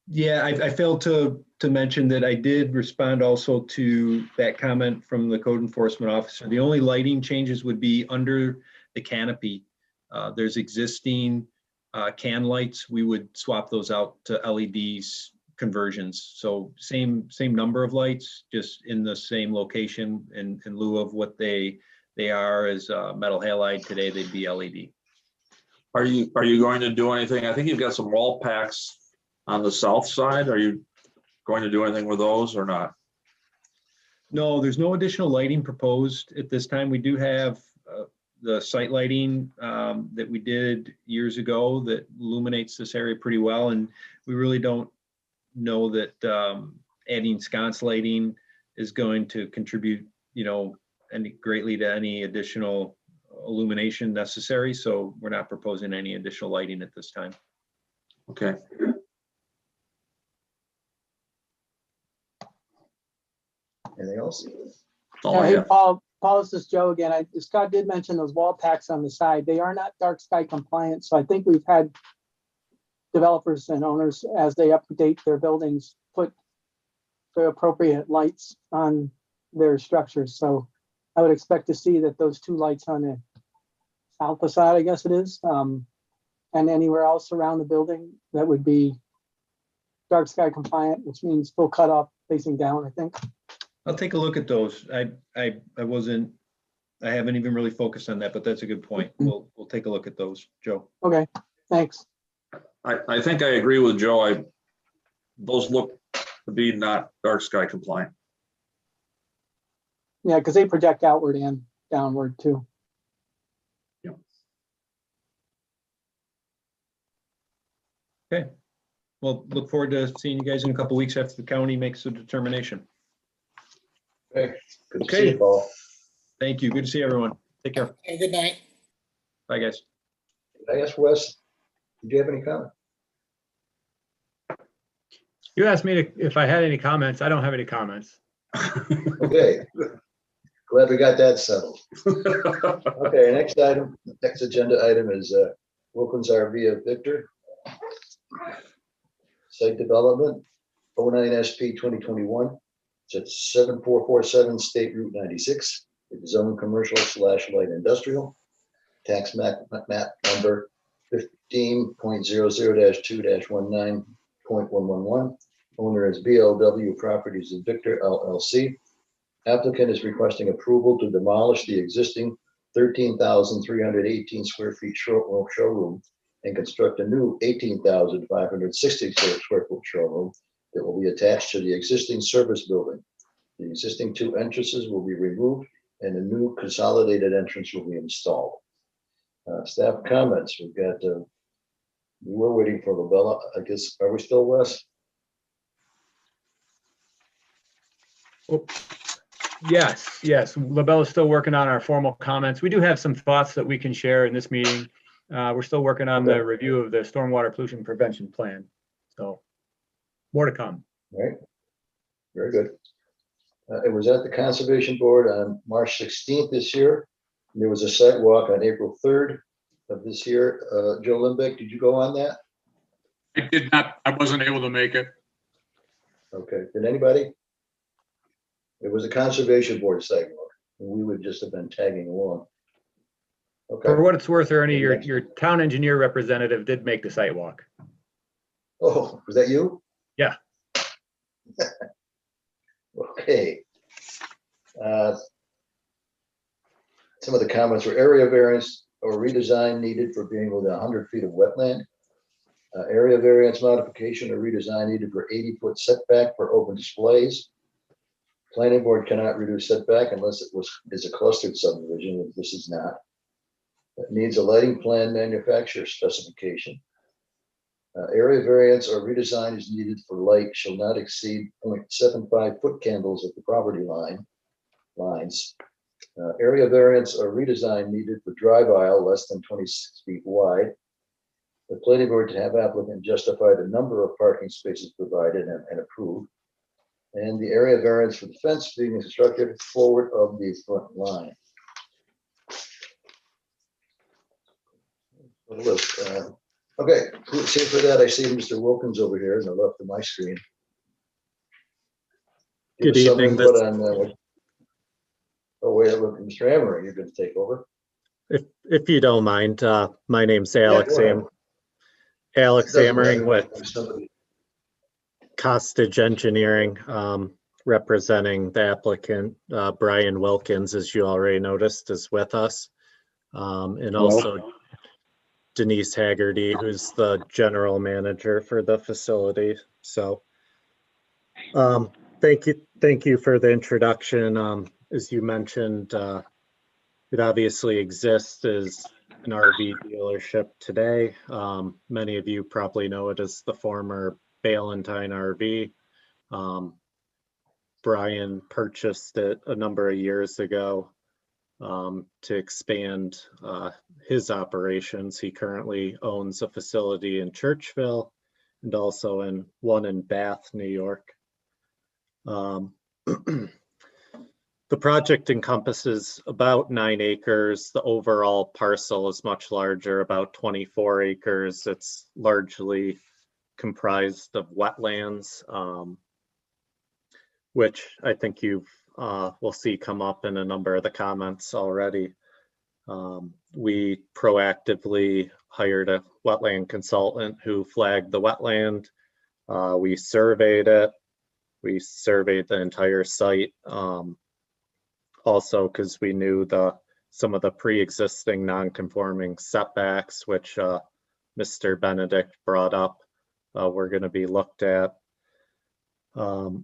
Yeah, I failed to mention that I did respond also to that comment from the code enforcement officer. The only lighting changes would be under the canopy. There's existing can lights. We would swap those out to LEDs conversions. So same number of lights, just in the same location in lieu of what they are as metal halide today, they'd be LED. Are you going to do anything? I think you've got some wall packs on the south side. Are you going to do anything with those or not? No, there's no additional lighting proposed at this time. We do have the site lighting that we did years ago that illuminates this area pretty well. And we really don't know that adding sconce lighting is going to contribute, any greatly to any additional illumination necessary. So we're not proposing any additional lighting at this time. Okay. Anything else? That's all I Hey, have. Paul, this is Joe again. Scott did mention those wall packs on the side. They are not dark sky compliant. So I think we've had developers and owners, as they update their buildings, put the appropriate lights on their structures. So I would expect to see that those two lights on the south facade, I guess it is, and anywhere else around the building, that would be dark sky compliant, which means full cut off facing down, I think. I'll take a look at those. I haven't even really focused on that, but that's a good point. We'll take a look at those, Joe. Okay, thanks. I think I agree with Joe. Those look to be not dark sky compliant. Yeah, because they project outward and downward too. Okay. Well, look forward to seeing you guys in a couple weeks after the county makes a determination. Okay. Good to see Okay. you, Paul. Thank you. Good to see everyone. Take care. Okay, good night. Bye, guys. Did I ask Wes, did you have any comment? You asked me if I had any comments. I don't have any comments. Okay. Glad we got that settled. Okay, next agenda item is Wilkins RV of Victor. Site development, 09 SP 2021. It's at 7447 State Route 96. It's zone commercial / light industrial. Tax map number 15.00-2-19.111. Owner is BLW Properties of Victor LLC. Applicant is requesting approval to demolish the existing 13,318 square feet showroom and construct a new 18,560 square foot showroom that will be attached to the existing service building. The existing two entrances will be removed and a new consolidated entrance will be installed. Staff comments, we were waiting for Labella. I guess, are we still, Wes? Yes. LaBella's still working on our formal comments. We do have some thoughts that we can share in this meeting. We're still working on the review of the stormwater pollution prevention plan. So more to come. All right. Very good. It was at the Conservation Board on March 16th this year. There was a site walk on April 3rd of this year. Joe Limbeck, did you go on that? I did not, I wasn't able to make it. Okay, did anybody? It was a Conservation Board site walk, and we would just have been tagging along. Okay. For what it's worth, Ernie, your town engineer representative did make the site walk. Oh, was that you? Yeah. Okay. Some of the comments were area variance or redesign needed for being within 100 feet of wetland. Area variance modification or redesign needed for 80-foot setback for open displays. Planning board cannot reduce setback unless it is a clustered subdivision, if this is not. It needs a lighting plan manufacturer specification. Area variance or redesign is needed for light shall not exceed 0.75 foot candles at the property lines. Area variance or redesign needed for drive aisle less than 26 feet wide. The planning board to have applicant justify the number of parking spaces provided and approved. And the area variance for the fence being constructed forward of the front line. Okay, same for that. I see Mr. Wilkins over here on the left of my screen. Give Good us some evening. input on, oh, wait, look, Mr. Amory, you're going to take over. If you don't mind, my name's Alex go ahead. Alex Doesn't matter. Amering with Somebody- Costage Engineering, representing the applicant. Brian Wilkins, as you already noticed, is with us. And also Denise Haggerty, who's the general manager for the facility. So thank you for the introduction. As you mentioned, it obviously exists as an RV dealership today. Many of you probably know it as the former Ballantyne RV. Brian purchased it a number of years ago to expand his operations. He currently owns a facility in Churchville and also one in Bath, New York. The project encompasses about 9 acres. The overall parcel is much larger, about 24 acres. It's largely comprised of wetlands, which I think you will see come up in a number of the comments already. We proactively hired a wetland consultant who flagged the wetland. We surveyed it. We surveyed the entire site. Also, because we knew some of the pre-existing non-conforming setbacks, which Mr. Benedict brought up, were going to be looked at. The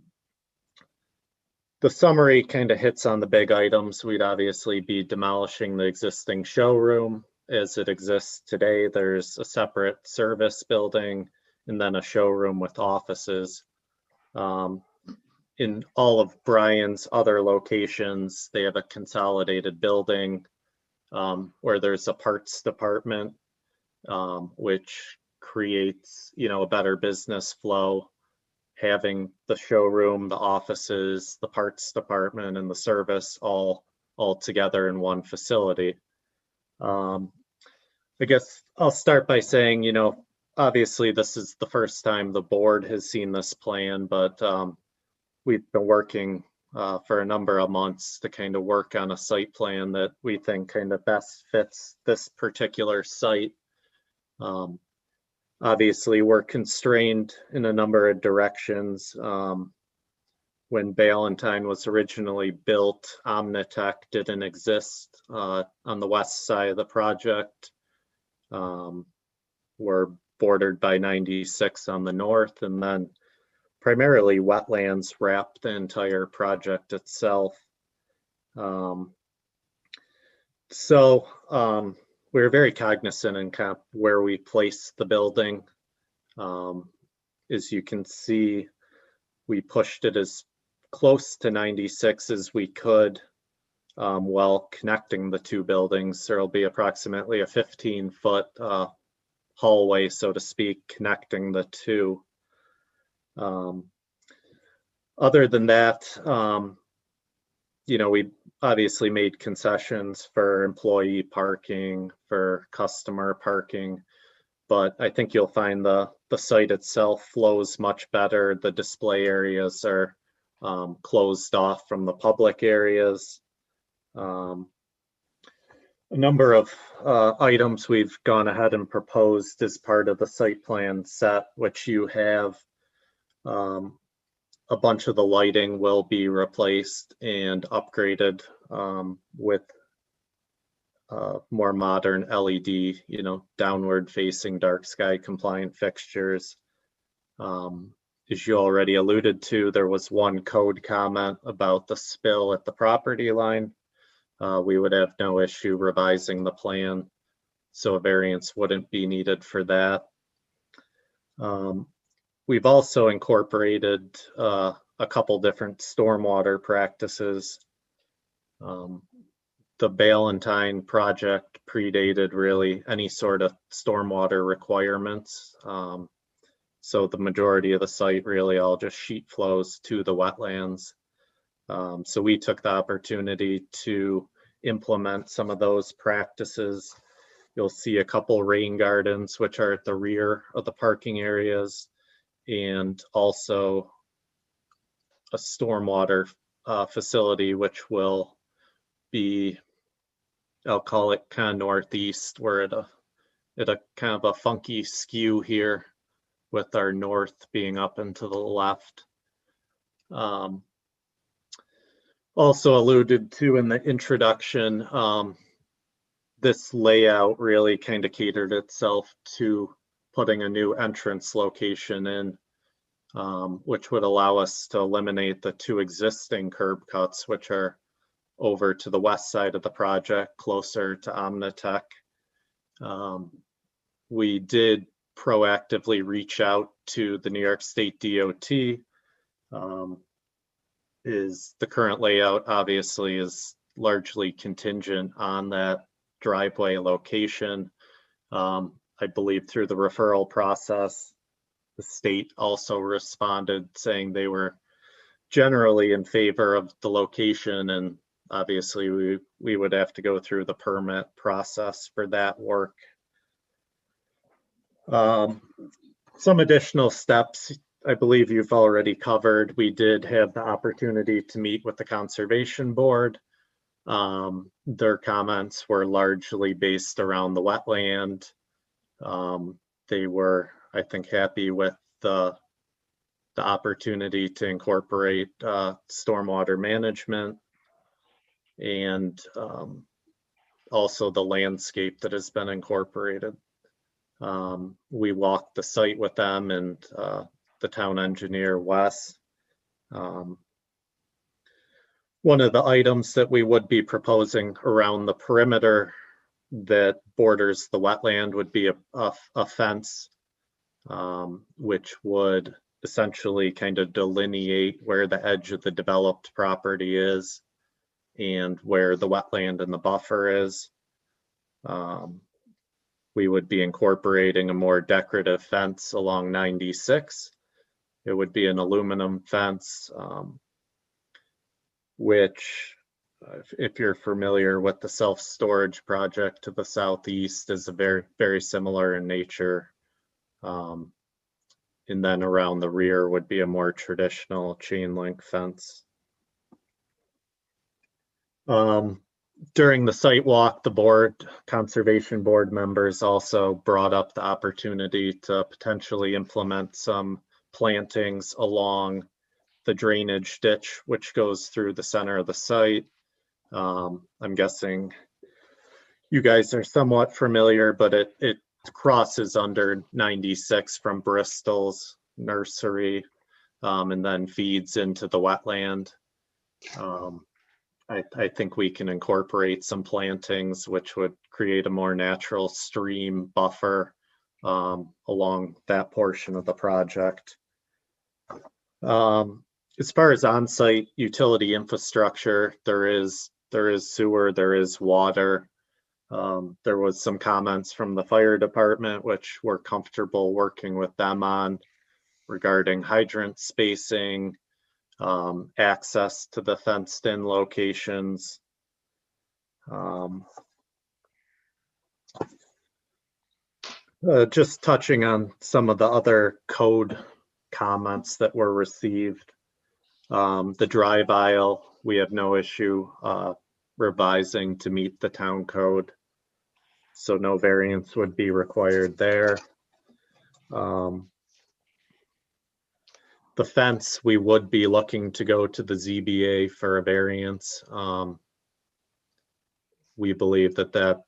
summary kind of hits on the big items. We'd obviously be demolishing the existing showroom as it exists today. There's a separate service building and then a showroom with offices. In all of Brian's other locations, they have a consolidated building where there's a parts department, which creates, a better business flow, having the showroom, the offices, the parts department, and the service all together in one facility. I guess I'll start by saying, obviously this is the first time the board has seen this plan, but we've been working for a number of months to kind of work on a site plan that we think kind of best fits this particular site. Obviously, we're constrained in a number of directions. When Ballantyne was originally built, Omnitech didn't exist on the west side of the project. We're bordered by 96 on the north, and then primarily wetlands wrap the entire project itself. We're very cognizant in kind of where we place the building. As you can see, we pushed it as close to 96 as we could while connecting the two buildings. There will be approximately a 15-foot hallway, so to speak, connecting the two. Other than that, we obviously made concessions for employee parking, for customer parking, but I think you'll find the site itself flows much better. The display areas are closed off from the public areas. A number of items we've gone ahead and proposed as part of the site plan set, which you have. A bunch of the lighting will be replaced and upgraded with more modern LED, downward facing dark sky compliant fixtures. As you already alluded to, there was one code comment about the spill at the property line. We would have no issue revising the plan, so a variance wouldn't be needed for that. We've also incorporated a couple different stormwater practices. The Ballantine project predated really any sort of stormwater requirements. So the majority of the site really all just sheet flows to the wetlands. So we took the opportunity to implement some of those practices. You'll see a couple rain gardens, which are at the rear of the parking areas, and also a stormwater facility, which will be, I'll call it kind of northeast. We're at a kind of a funky skew here with our north being up and to the left. Also alluded to in the introduction, this layout really kind of catered itself to putting a new entrance location in, which would allow us to eliminate the two existing curb cuts, which are over to the west side of the project, closer to Omnitech. We did proactively reach out to the New York State DOT. Is the current layout obviously is largely contingent on that driveway location. I believe through the referral process, the state also responded saying they were generally in favor of the location, and obviously we would have to go through the permit process for that work. Some additional steps I believe you've already covered. We did have the opportunity to meet with the Conservation Board. Their comments were largely based around the wetland. They were, I think, happy with the opportunity to incorporate stormwater management and also the landscape that has been incorporated. We walked the site with them and the town engineer, Wes. One of the items that we would be proposing around the perimeter that borders the wetland would be a fence, which would essentially kind of delineate where the edge of the developed property is and where the wetland and the buffer is. We would be incorporating a more decorative fence along 96. It would be an aluminum fence, which, if you're familiar with the self-storage project to the southeast, is a very, very similar in nature. And then around the rear would be a more traditional chain link fence. During the site walk, the Conservation Board members also brought up the opportunity to potentially implement some plantings along the drainage ditch, which goes through the center of the site. I'm guessing you guys are somewhat familiar, but it crosses under 96 from Bristol's nursery, and then feeds into the wetland. I think we can incorporate some plantings which would create a more natural stream buffer along that portion of the project. As far as on-site utility infrastructure, there is sewer, there is water. There was some comments from the fire department, which we're comfortable working with them on regarding hydrant spacing, access to the fenced-in locations. Just touching on some of the other code comments that were received. The drive aisle, we have no issue revising to meet the town code, so no variance would be required there. The fence, we would be looking to go to the ZBA for a variance. We believe that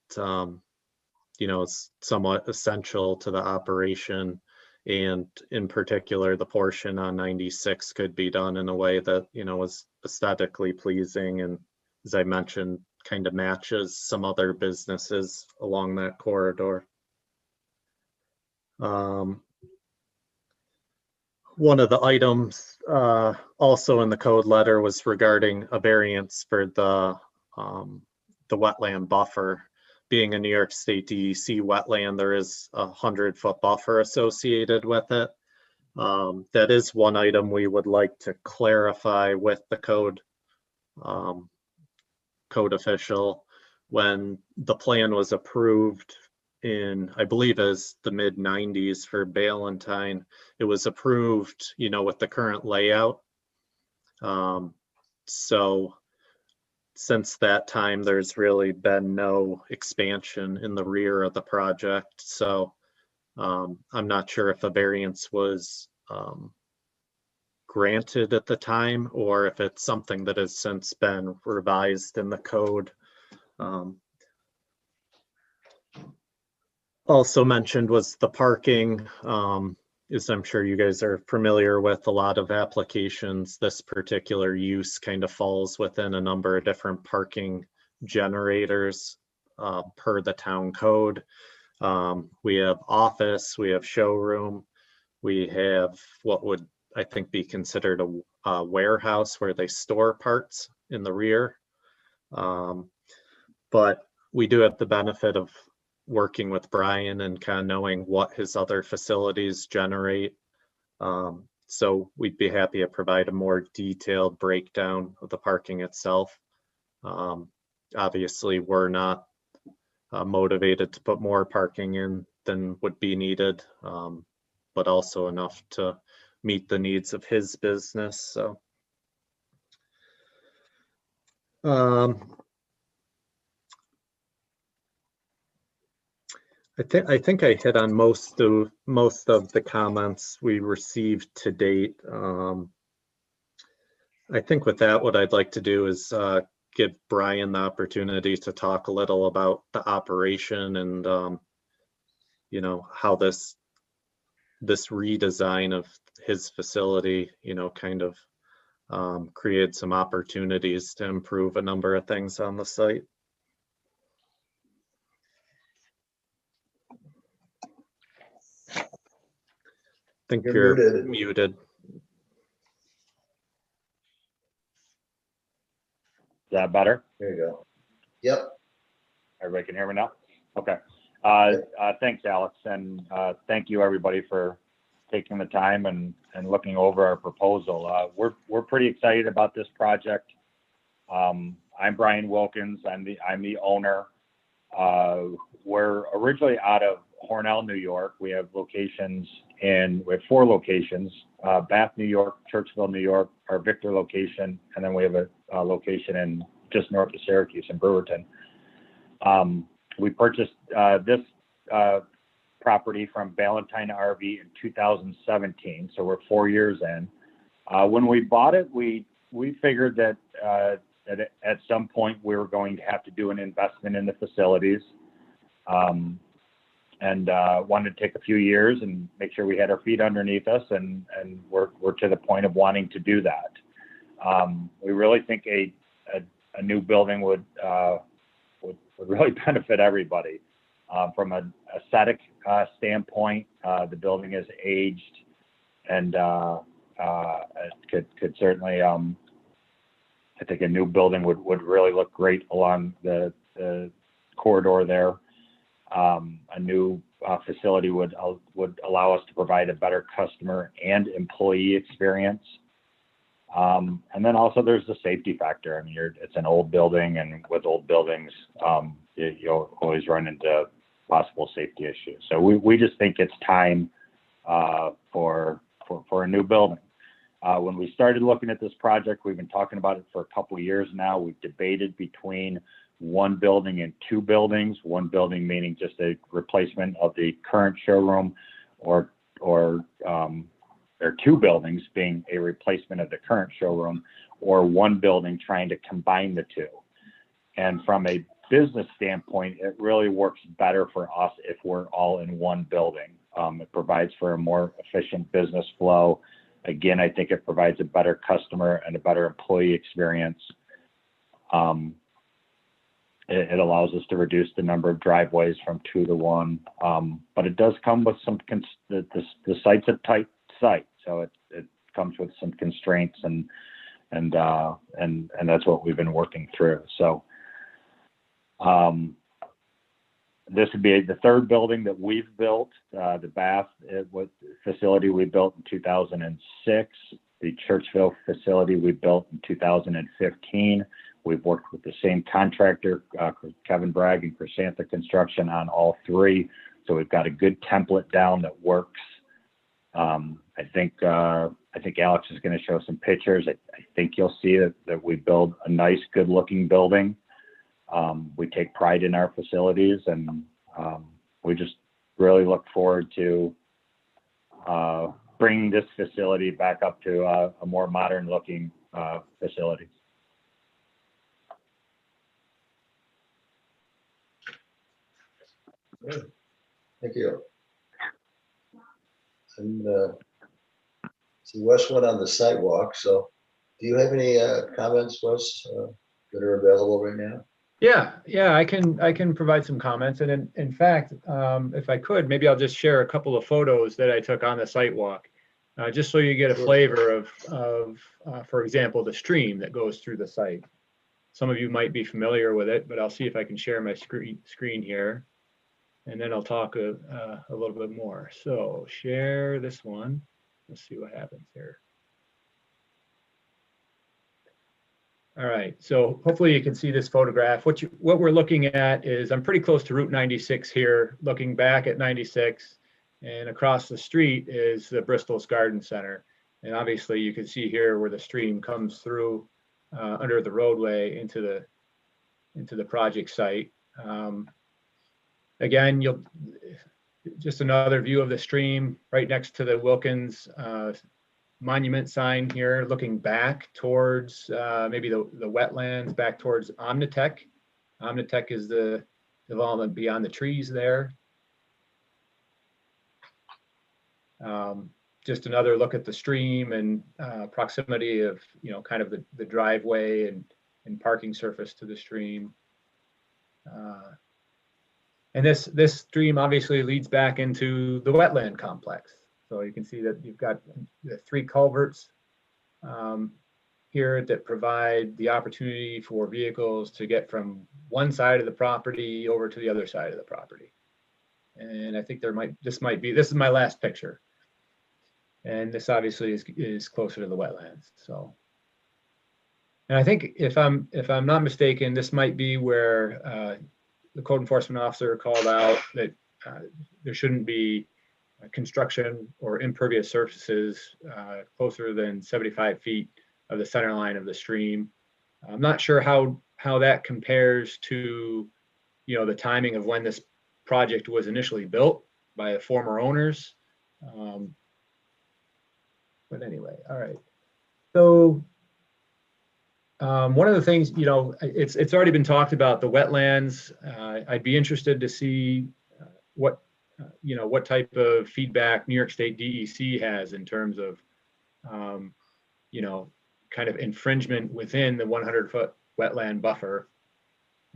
is somewhat essential to the operation, and in particular, the portion on 96 could be done in a way that is aesthetically pleasing, and as I mentioned, kind of matches some other businesses along that corridor. One of the items also in the code letter was regarding a variance for the wetland buffer. Being a New York State DEC wetland, there is a 100-foot buffer associated with it. That is one item we would like to clarify with the code official. When the plan was approved in, I believe, as the mid-90s for Ballantyne, it was approved, with the current layout. So since that time, there's really been no expansion in the rear of the project. So I'm not sure if a variance was granted at the time, or if it's something that has since been revised in the code. Also mentioned was the parking. As I'm sure you guys are familiar with, a lot of applications, this particular use kind of falls within a number of different parking generators per the town code. We have office, we have showroom, we have what would I think be considered a warehouse where they store parts in the rear. But we do have the benefit of working with Brian and kind of knowing what his other facilities generate. So we'd be happy to provide a more detailed breakdown of the parking itself. Obviously, we're not motivated to put more parking in than would be needed, but also enough to meet the needs of his business. So I think I hit on most of the comments we received to date. I think with that, what I'd like to do is give Brian the opportunity to talk a little about the operation and how this redesign of his facility, kind of created some opportunities to improve a number of things on the site. I think you're muted. Is that better? There you go. Yep. Everybody can hear me now? Okay. Thanks, Alex, and thank you, everybody, for taking the time and looking over our proposal. We're pretty excited about this project. I'm Brian Wilkins. I'm the owner. We're originally out of Hornell, New York. We have four locations: Bath, New York, Churchville, New York, our Victor location, and then we have a location in just north of Syracuse in Brewerton. We purchased this property from Ballantyne RV in 2017, so we're 4 years in. When we bought it, we figured that at some point we were going to have to do an investment in the facilities, and wanted to take a few years and make sure we had our feet underneath us, and we're to the point of wanting to do that. We really think a new building would really benefit everybody. From an aesthetic standpoint, the building is aged, and it could certainly, I think a new building would really look great along the corridor there. A new facility would allow us to provide a better customer and employee experience. And then also there's the safety factor. I mean, it's an old building, and with old buildings, you'll always run into possible safety issues. So we just think it's time for a new building. When we started looking at this project, we've been talking about it for a couple of years now. We've debated between one building and two buildings. One building meaning just a replacement of the current showroom, or two buildings being a replacement of the current showroom, or one building trying to combine the two. And from a business standpoint, it really works better for us if we're all in one building. It provides for a more efficient business flow. Again, I think it provides a better customer and a better employee experience. It allows us to reduce the number of driveways from 2 to 1, but it does come with some. The site's a tight site. So it comes with some constraints and that's what we've been working through. So this would be the third building that we've built. The Bath facility we built in 2006. The Churchville facility we built in 2015. We've worked with the same contractor, Kevin Bragg and Chrysantha Construction, on all three. So we've got a good template down that works. I think Alex is going to show some pictures. I think you'll see that we build a nice, good-looking building. We take pride in our facilities, and we just really look forward to bringing this facility back up to a more modern-looking facility. Good. Thank you. And see, Wes went on the sidewalk, so do you have any comments, Wes, that are available right now? Yeah, I can provide some comments. And in fact, if I could, maybe I'll just share a couple of photos that I took on the site walk, just so you get a flavor of for example, the stream that goes through the site. Some of you might be familiar with it, but I'll see if I can share my screen here, and then I'll talk a little bit more. So share this one. Let's see what happens here. All right, so hopefully you can see this photograph. What we're looking at is, I'm pretty close to Route 96 here, looking back at 96, and across the street is the Bristol's Garden Center. And obviously you can see here where the stream comes through under the roadway into the project site. Again, just another view of the stream right next to the Wilkins monument sign here, looking back towards maybe the wetlands, back towards Omnitech. Omnitech is the development beyond the trees there. Just another look at the stream and proximity of, kind of the driveway and parking surface to the stream. And this stream obviously leads back into the wetland complex. So you can see that you've got the 3 culverts here that provide the opportunity for vehicles to get from one side of the property over to the other side of the property. And I think this is my last picture. And this obviously is closer to the wetlands. So, and I think if I'm not mistaken, this might be where the code enforcement officer called out that there shouldn't be construction or impervious surfaces closer than 75 feet of the center line of the stream. I'm not sure how that compares to, the timing of when this project was initially built by the former owners. But anyway, all right. So one of the things, it's already been talked about, the wetlands. I'd be interested to see what type of feedback New York State DEC has in terms of, kind of infringement within the 100-foot wetland buffer.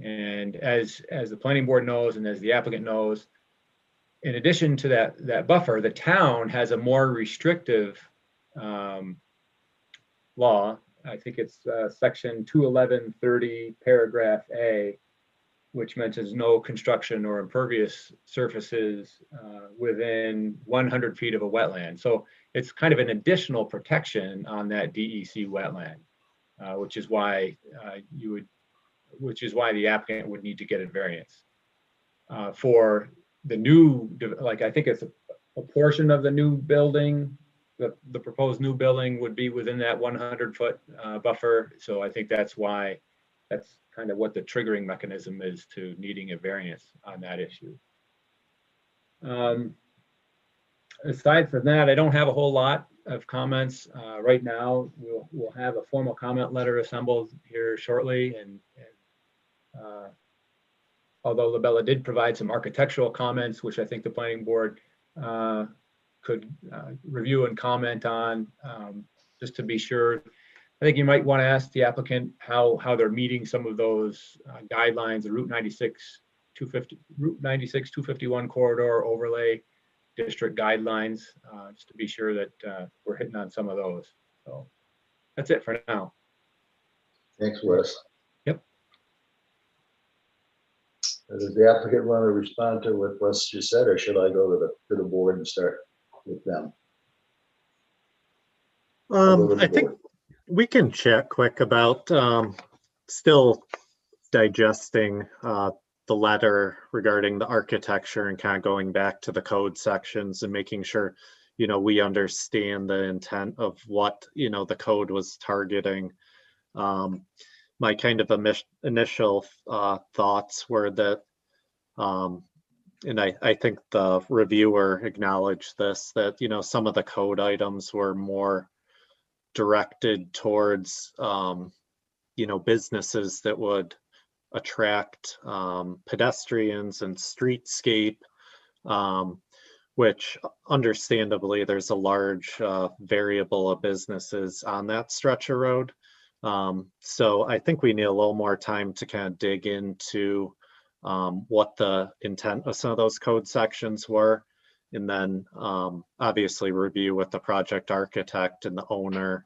And as the planning board knows, and as the applicant knows, in addition to that buffer, the town has a more restrictive law. I think it's section 211.30 paragraph A, which mentions no construction or impervious surfaces within 100 feet of a wetland. So it's kind of an additional protection on that DEC wetland, which is why the applicant would need to get a variance for the new, like I think it's a portion of the new building. The proposed new building would be within that 100-foot buffer. So I think that's why, that's kind of what the triggering mechanism is to needing a variance on that issue. Aside from that, I don't have a whole lot of comments right now. We'll have a formal comment letter assembled here shortly, and although Labella did provide some architectural comments, which I think the planning board could review and comment on, just to be sure. I think you might want to ask the applicant how they're meeting some of those guidelines, the Route 96, 251 corridor overlay district guidelines, just to be sure that we're hitting on some of those. So that's it for now. Thanks, Wes. Yep. Does the applicant want to respond to what Wes just said, or should I go to the board and start with them? I'll go to the I think board. we can chat quick about still digesting the letter regarding the architecture and kind of going back to the code sections and making sure, you know, we understand the intent of what, you know, the code was targeting. My kind of initial thoughts were that, and I think the reviewer acknowledged this, that, you know, some of the code items were more directed towards, you know, businesses that would attract pedestrians and streetscape, which understandably there's a large variable of businesses on that stretch of road. So I think we need a little more time to kind of dig into what the intent of some of those code sections were, and then obviously review with the project architect and the owner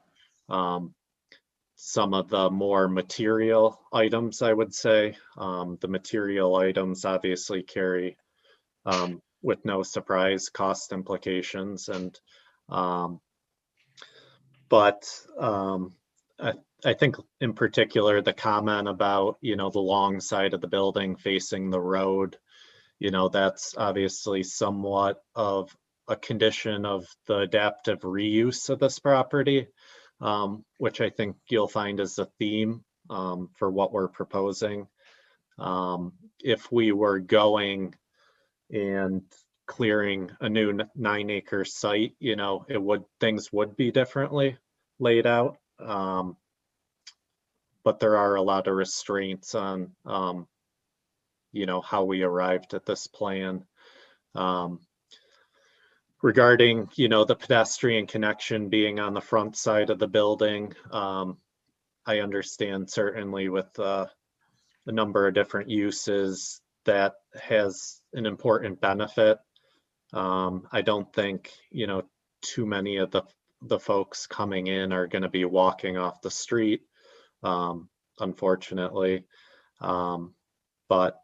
some of the more material items, I would say. The material items obviously carry, with no surprise, cost implications. And I think in particular, the comment about, you know, the long side of the building facing the road, you know, that's obviously somewhat of a condition of the adaptive reuse of this property, which I think you'll find is a theme for what we're proposing. If we were going and clearing a new 9-acre site, you know, things would be differently laid out. But there are a lot of restraints on, you know, how we arrived at this plan. Regarding, you know, the pedestrian connection being on the front side of the building, I understand certainly with a number of different uses that has an important benefit. I don't think, you know, too many of the folks coming in are going to be walking off the street, unfortunately. But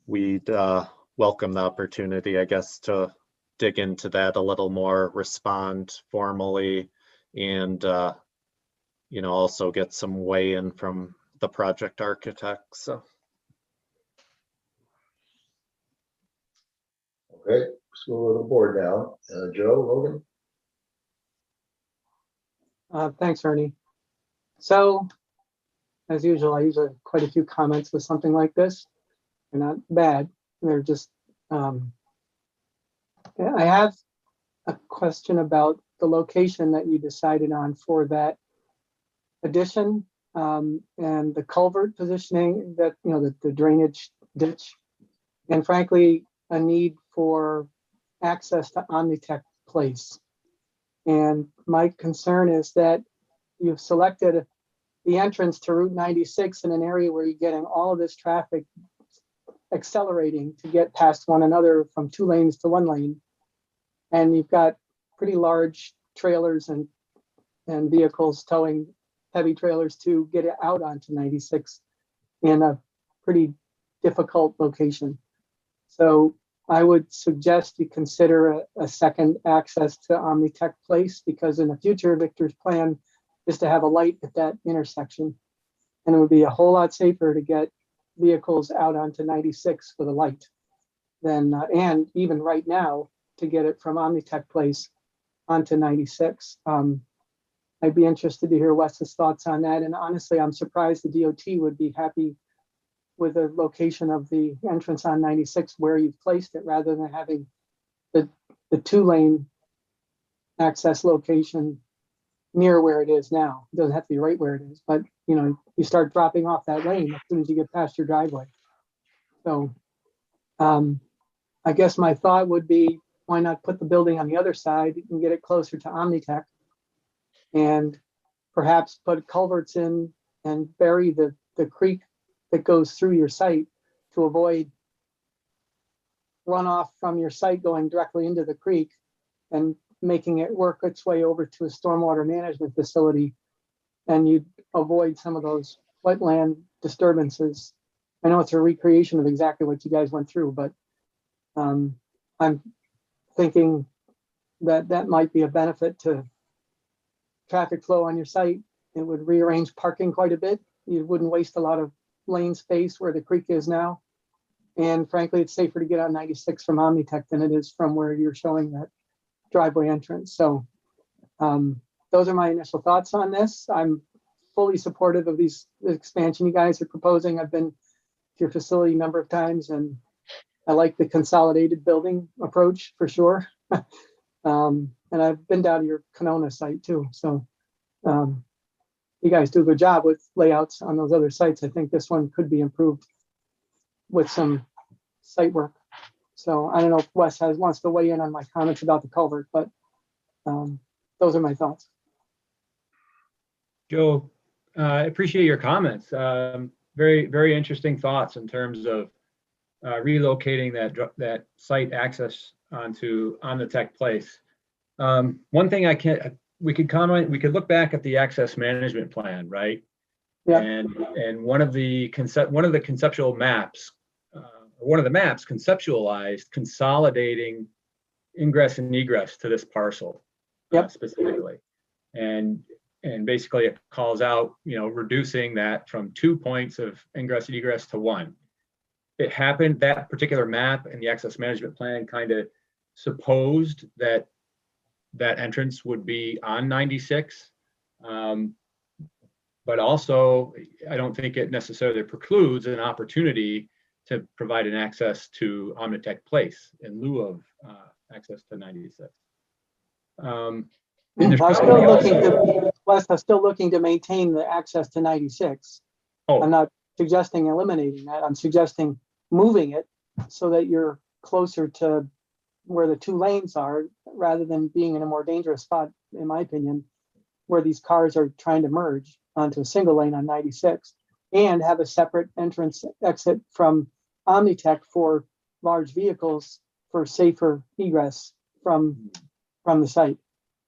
we'd welcome the opportunity, I guess, to dig into that a little more, respond formally, and you know, also get some weigh-in from the project architect. So. Okay, let's go to the board now. Joe, Logan? Thanks, Ernie. So, as usual, I usually have quite a few comments with something like this. They're not bad. They're just, I have a question about the location that you decided on for that addition, and the culvert positioning, that, you know, the drainage ditch, and frankly, a need for access to Omnitech Place. And my concern is that you've selected the entrance to Route 96 in an area where you're getting all of this traffic accelerating to get past one another from 2 lanes to 1 lane. And you've got pretty large trailers and vehicles towing heavy trailers to get it out onto 96 in a pretty difficult location. So I would suggest you consider a second access to Omnitech Place, because in the future, Victor's plan is to have a light at that intersection. And it would be a whole lot safer to get vehicles out onto 96 with a light than, and even right now, to get it from Omnitech Place onto 96. I'd be interested to hear Wes's thoughts on that. And honestly, I'm surprised the DOT would be happy with the location of the entrance on 96 where you've placed it, rather than having the 2-lane access location near where it is now. It doesn't have to be right where it is, but you know, you start dropping off that lane as soon as you get past your driveway. So I guess my thought would be, why not put the building on the other side and get it closer to Omnitech, and perhaps put culverts in and bury the creek that goes through your site to avoid runoff from your site going directly into the creek and making it work its way over to a stormwater management facility. And you'd avoid some of those wetland disturbances. I know it's a recreation of exactly what you guys went through, but I'm thinking that that might be a benefit to traffic flow on your site. It would rearrange parking quite a bit. You wouldn't waste a lot of lane space where the creek is now. And frankly, it's safer to get on 96 from Omnitech than it is from where you're showing that driveway entrance. So those are my initial thoughts on this. I'm fully supportive of the expansion you guys are proposing. I've been to your facility a number of times, and I like the consolidated building approach for sure. And I've been down to your Canona site too. So you guys do a good job with layouts on those other sites. I think this one could be improved with some site work. So I don't know if Wes wants to weigh in on my comments about the culvert, but those are my thoughts. Joe, I appreciate your comments. Very, very interesting thoughts in terms of relocating that site access onto Omnitech Place. One thing we could look back at the access management plan, right? Yeah. And one of the conceptual maps, one of the maps conceptualized consolidating ingress and egress to this parcel. Yep. Specifically. And basically it calls out, reducing that from 2 points of ingress and egress to 1. It happened, that particular map and the access management plan kind of supposed that entrance would be on 96. But also, I don't think it necessarily precludes an opportunity to provide an access to Omnitech Place in lieu of access to 96. I'm still looking to maintain the access to 96. Oh. I'm not suggesting eliminating that. I'm suggesting moving it so that you're closer to where the 2 lanes are, rather than being in a more dangerous spot, in my opinion, where these cars are trying to merge onto a single lane on 96 and have a separate entrance exit from Omnitech for large vehicles for safer egress from the site.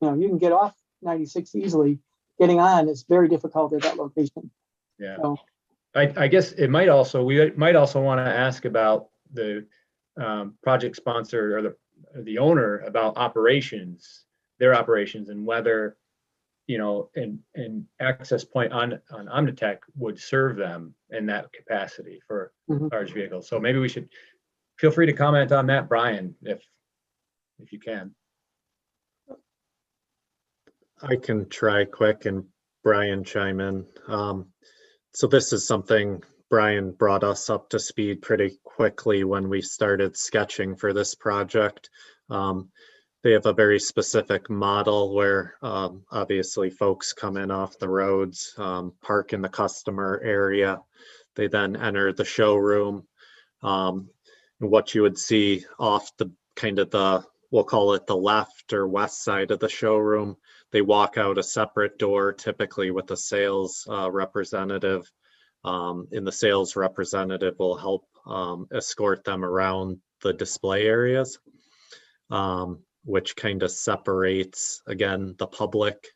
You can get off 96 easily. Getting on is very difficult at that location. Yeah. So, I guess we might also want to ask about the project sponsor or the owner about their operations, and whether, an access point on Omnitech would serve them in that capacity for large vehicles. So maybe we should feel free to comment on that, Brian, if you can. I can try quick and Brian chime in. So this is something Brian brought us up to speed pretty quickly when we started sketching for this project. They have a very specific model where obviously folks come in off the roads, park in the customer area. They then enter the showroom. What you would see off we'll call it the left or west side of the showroom, they walk out a separate door, typically with a sales representative. And the sales representative will help escort them around the display areas, which kind of separates, again, the public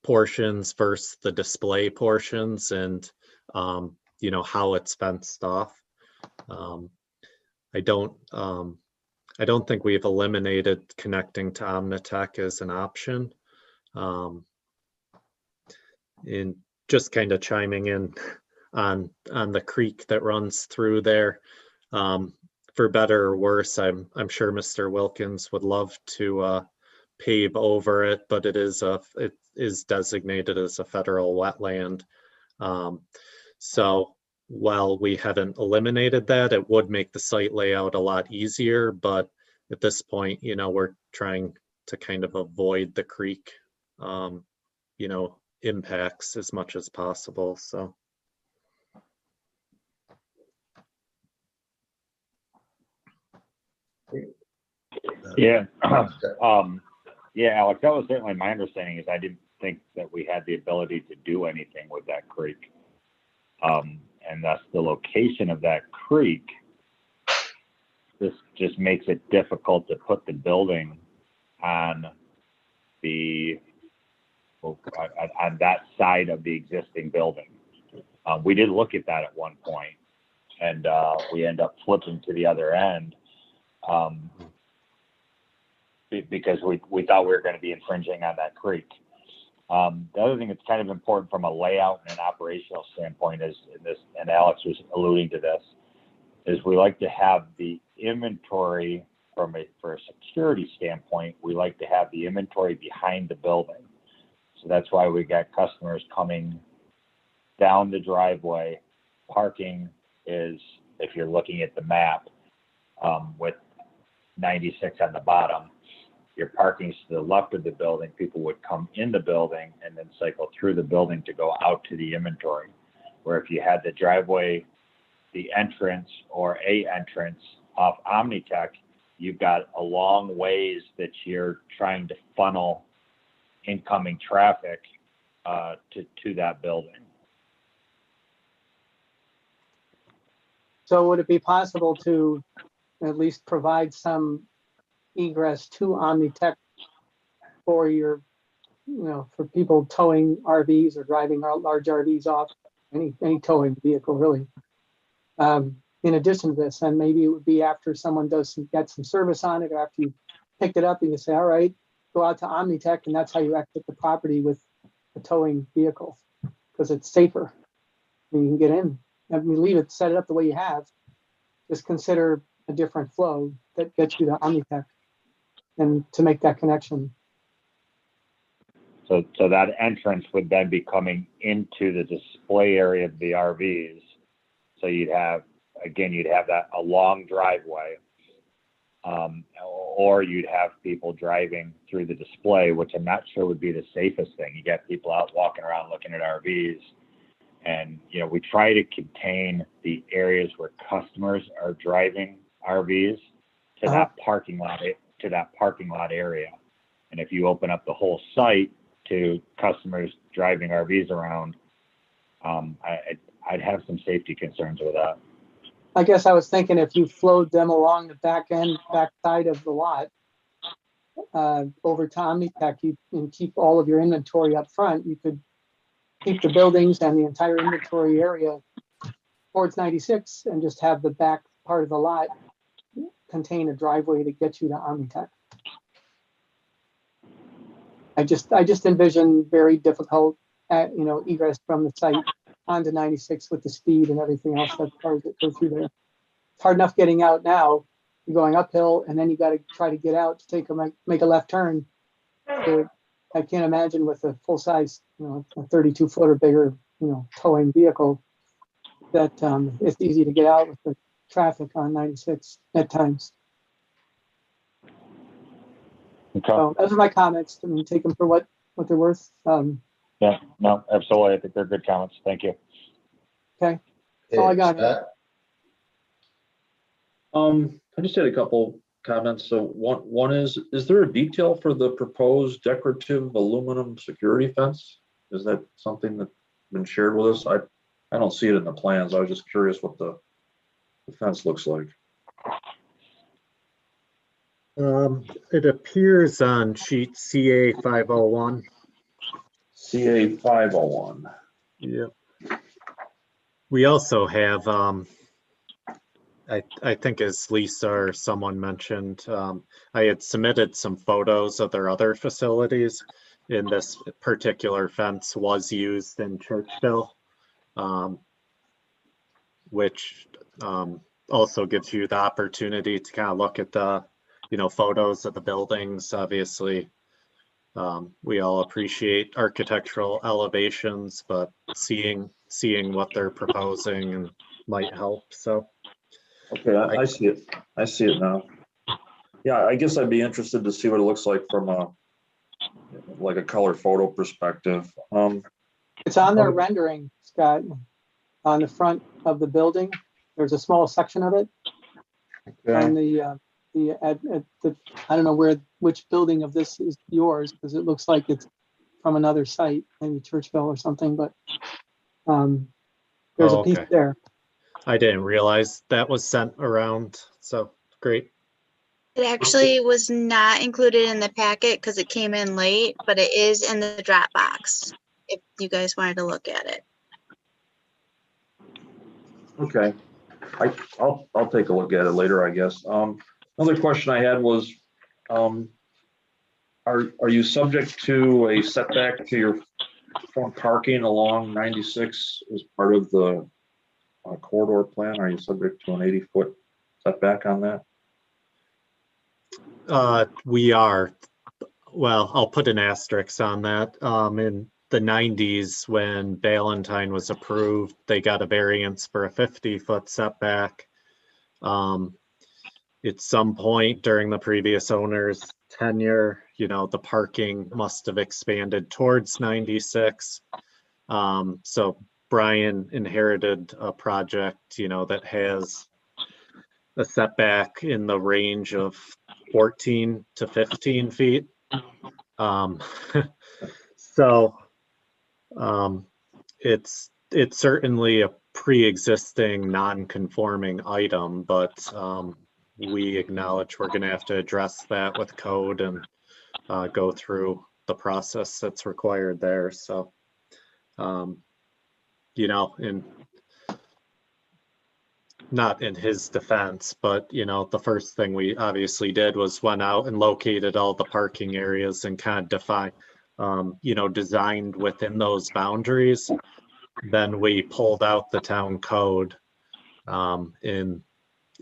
portions versus the display portions, and how it's fenced off. I don't think we've eliminated connecting to Omnitech as an option. And just kind of chiming in on the creek that runs through there, for better or worse, I'm sure Mr. Wilkins would love to pave over it, but it is designated as a federal wetland. So while we haven't eliminated that, it would make the site layout a lot easier. But at this point, we're trying to kind of avoid the creek, impacts as much as possible. So. Yeah. Yeah, Alex, that was certainly my understanding. Is I didn't think that we had the ability to do anything with that creek. And thus the location of that creek this just makes it difficult to put the building on the, on that side of the existing building. We did look at that at one point, and we end up flipping to the other end because we thought we were going to be infringing on that creek. The other thing that's kind of important from a layout and an operational standpoint is, and Alex was alluding to this, is we like to have the inventory for a security standpoint, we like to have the inventory behind the building. So that's why we got customers coming down the driveway. Parking is, if you're looking at the map, with 96 on the bottom, your parking's to the left of the building. People would come in the building and then cycle through the building to go out to the inventory. Where if you had the driveway, the entrance or a entrance off Omnitech, you've got a long ways that you're trying to funnel incoming traffic to that building. So would it be possible to at least provide some egress to Omnitech for your, for people towing RVs or driving large RVs off, any towing vehicle really? In addition to this, and maybe it would be after someone get some service on it, or after you picked it up and you say, all right, go out to Omnitech, and that's how you exit the property with a towing vehicle, because it's safer. And you can get in. I mean, leave it, set it up the way you have. Just consider a different flow that gets you to Omnitech and to make that connection. So that entrance would then be coming into the display area of the RVs. So you'd have that a long driveway, or you'd have people driving through the display, which I'm not sure would be the safest thing. You get people out walking around looking at RVs, and we try to contain the areas where customers are driving RVs to that parking lot area. And if you open up the whole site to customers driving RVs around, I'd have some safety concerns with that. I guess I was thinking if you flowed them along the back side of the lot, over to Omnitech, and keep all of your inventory up front, you could keep the buildings and the entire inventory area towards 96 and just have the back part of the lot contain a driveway to get you to Omnitech. I just envision very difficult, egress from the site onto 96 with the speed and everything else that cars that go through there. It's hard enough getting out now. You're going uphill, and then you got to try to get out to make a left turn. So I can't imagine with a full size, a 32-foot or bigger, towing vehicle that it's easy to get out with the traffic on 96 at times. Okay. So those are my comments. I mean, take them for what they're worth. Yeah, no, absolutely. I think they're good comments. Thank you. Okay. That's all I got. Scott? I just had a couple comments. So one is there a detail for the proposed decorative aluminum security fence? Is that something that's been shared with us? I don't see it in the plans. I was just curious what the fence looks like. It appears on sheet CA 501. CA 501. Yep. We also have, I think as Lisa or someone mentioned, I had submitted some photos of their other facilities, and this particular fence was used in Churchville, which also gives you the opportunity to kind of look at the, photos of the buildings. Obviously, we all appreciate architectural elevations, but seeing what they're proposing might help. So, okay, I see it. I see it now. Yeah, I guess I'd be interested to see what it looks like from a color photo perspective. It's on their rendering, Scott, on the front of the building. There's a small section of it. Okay. On the I don't know which building of this is yours, because it looks like it's from another site, maybe Churchville or something, but there's a piece there. I didn't realize that was sent around. So great. It actually was not included in the packet because it came in late, but it is in the Dropbox if you guys wanted to look at it. Okay, I'll take a look at it later, I guess. Another question I had was, are you subject to a setback to your front parking along 96 as part of the corridor plan? Are you subject to an 80-foot setback on that? We are. Well, I'll put an asterisk on that. In the 90s, when Valentine was approved, they got a variance for a 50-foot setback. At some point during the previous owner's tenure, the parking must have expanded towards 96. So Brian inherited a project, that has a setback in the range of 14 to 15 feet. So it's certainly a pre-existing non-conforming item, but we acknowledge we're going to have to address that with code and go through the process that's required there. So, not in his defense, but the first thing we obviously did was went out and located all the parking areas and kind of defined, designed within those boundaries. Then we pulled out the town code,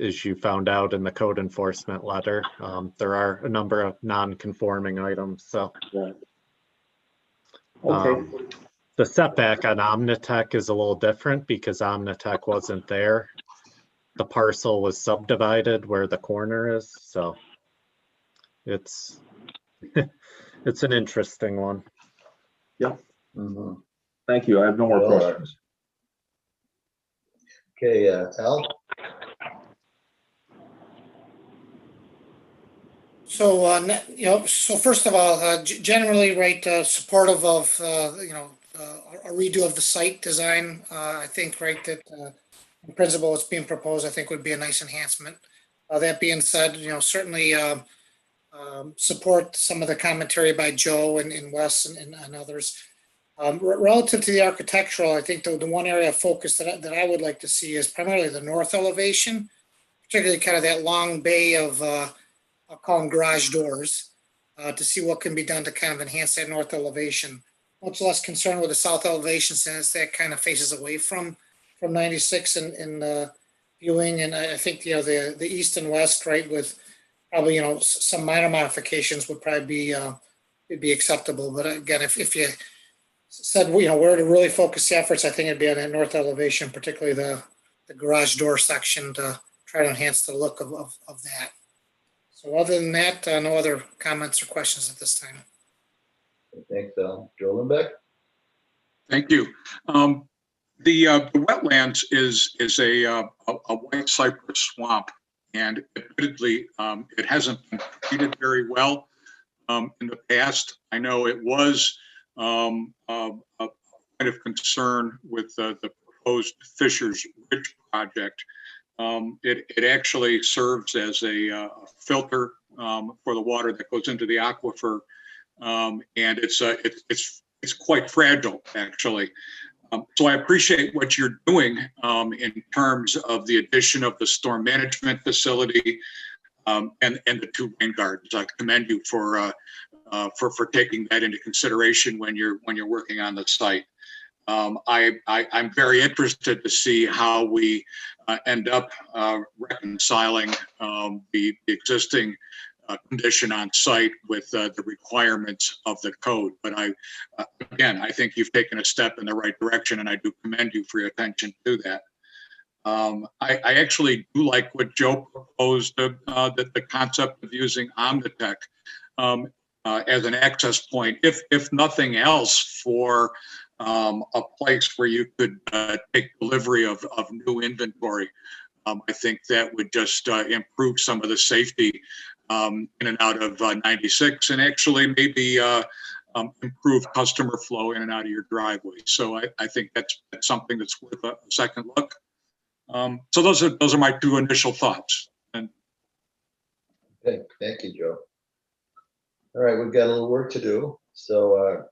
as you found out in the code enforcement letter, there are a number of non-conforming items. So Okay. the setback on Omnitech is a little different because Omnitech wasn't there. The parcel was subdivided where the corner is, so it's it's an interesting one. Yeah. Mhm. Thank you. I have no more Well, questions. Okay, Al? So, so first of all, generally, right, supportive of, a redo of the site design. I think, right, that in principle, what's being proposed, I think would be a nice enhancement. That being said, certainly support some of the commentary by Joe and Wes and others. Relative to the architectural, I think the one area of focus that I would like to see is primarily the north elevation, particularly kind of that long bay of, I'll call them garage doors, to see what can be done to kind of enhance that north elevation. Much less concerned with the south elevation since that kind of faces away from 96 and viewing. And I think, the east and west, right, with probably, some minor modifications would probably be acceptable. But again, if you said, where to really focus the efforts, I think it'd be on that north elevation, particularly the garage door section to try to enhance the look of that. So other than that, no other comments or questions at this time. Thanks, Al. Joe Lindbeck? Thank you. The wetlands is a white cypress swamp, and admittedly, it hasn't been treated very well in the past. I know it was a point of concern with the proposed Fisher's Ridge project. It actually serves as a filter for the water that goes into the aquifer, and it's quite fragile, actually. So I appreciate what you're doing in terms of the addition of the storm management facility and the 2 rain gardens. I commend you for taking that into consideration when you're working on the site. I'm very interested to see how we end up reconciling the existing condition on site with the requirements of the code. But I think you've taken a step in the right direction, and I do commend you for your attention to that. I actually do like what Joe proposed, the concept of using Omnitech as an access point, if nothing else, for a place where you could take delivery of new inventory. I think that would just improve some of the safety in and out of 96, and actually maybe improve customer flow in and out of your driveway. So I think that's something that's worth a second look. So those are my 2 initial thoughts. And Okay, thank you, Joe. All right, we've got a little work to do, so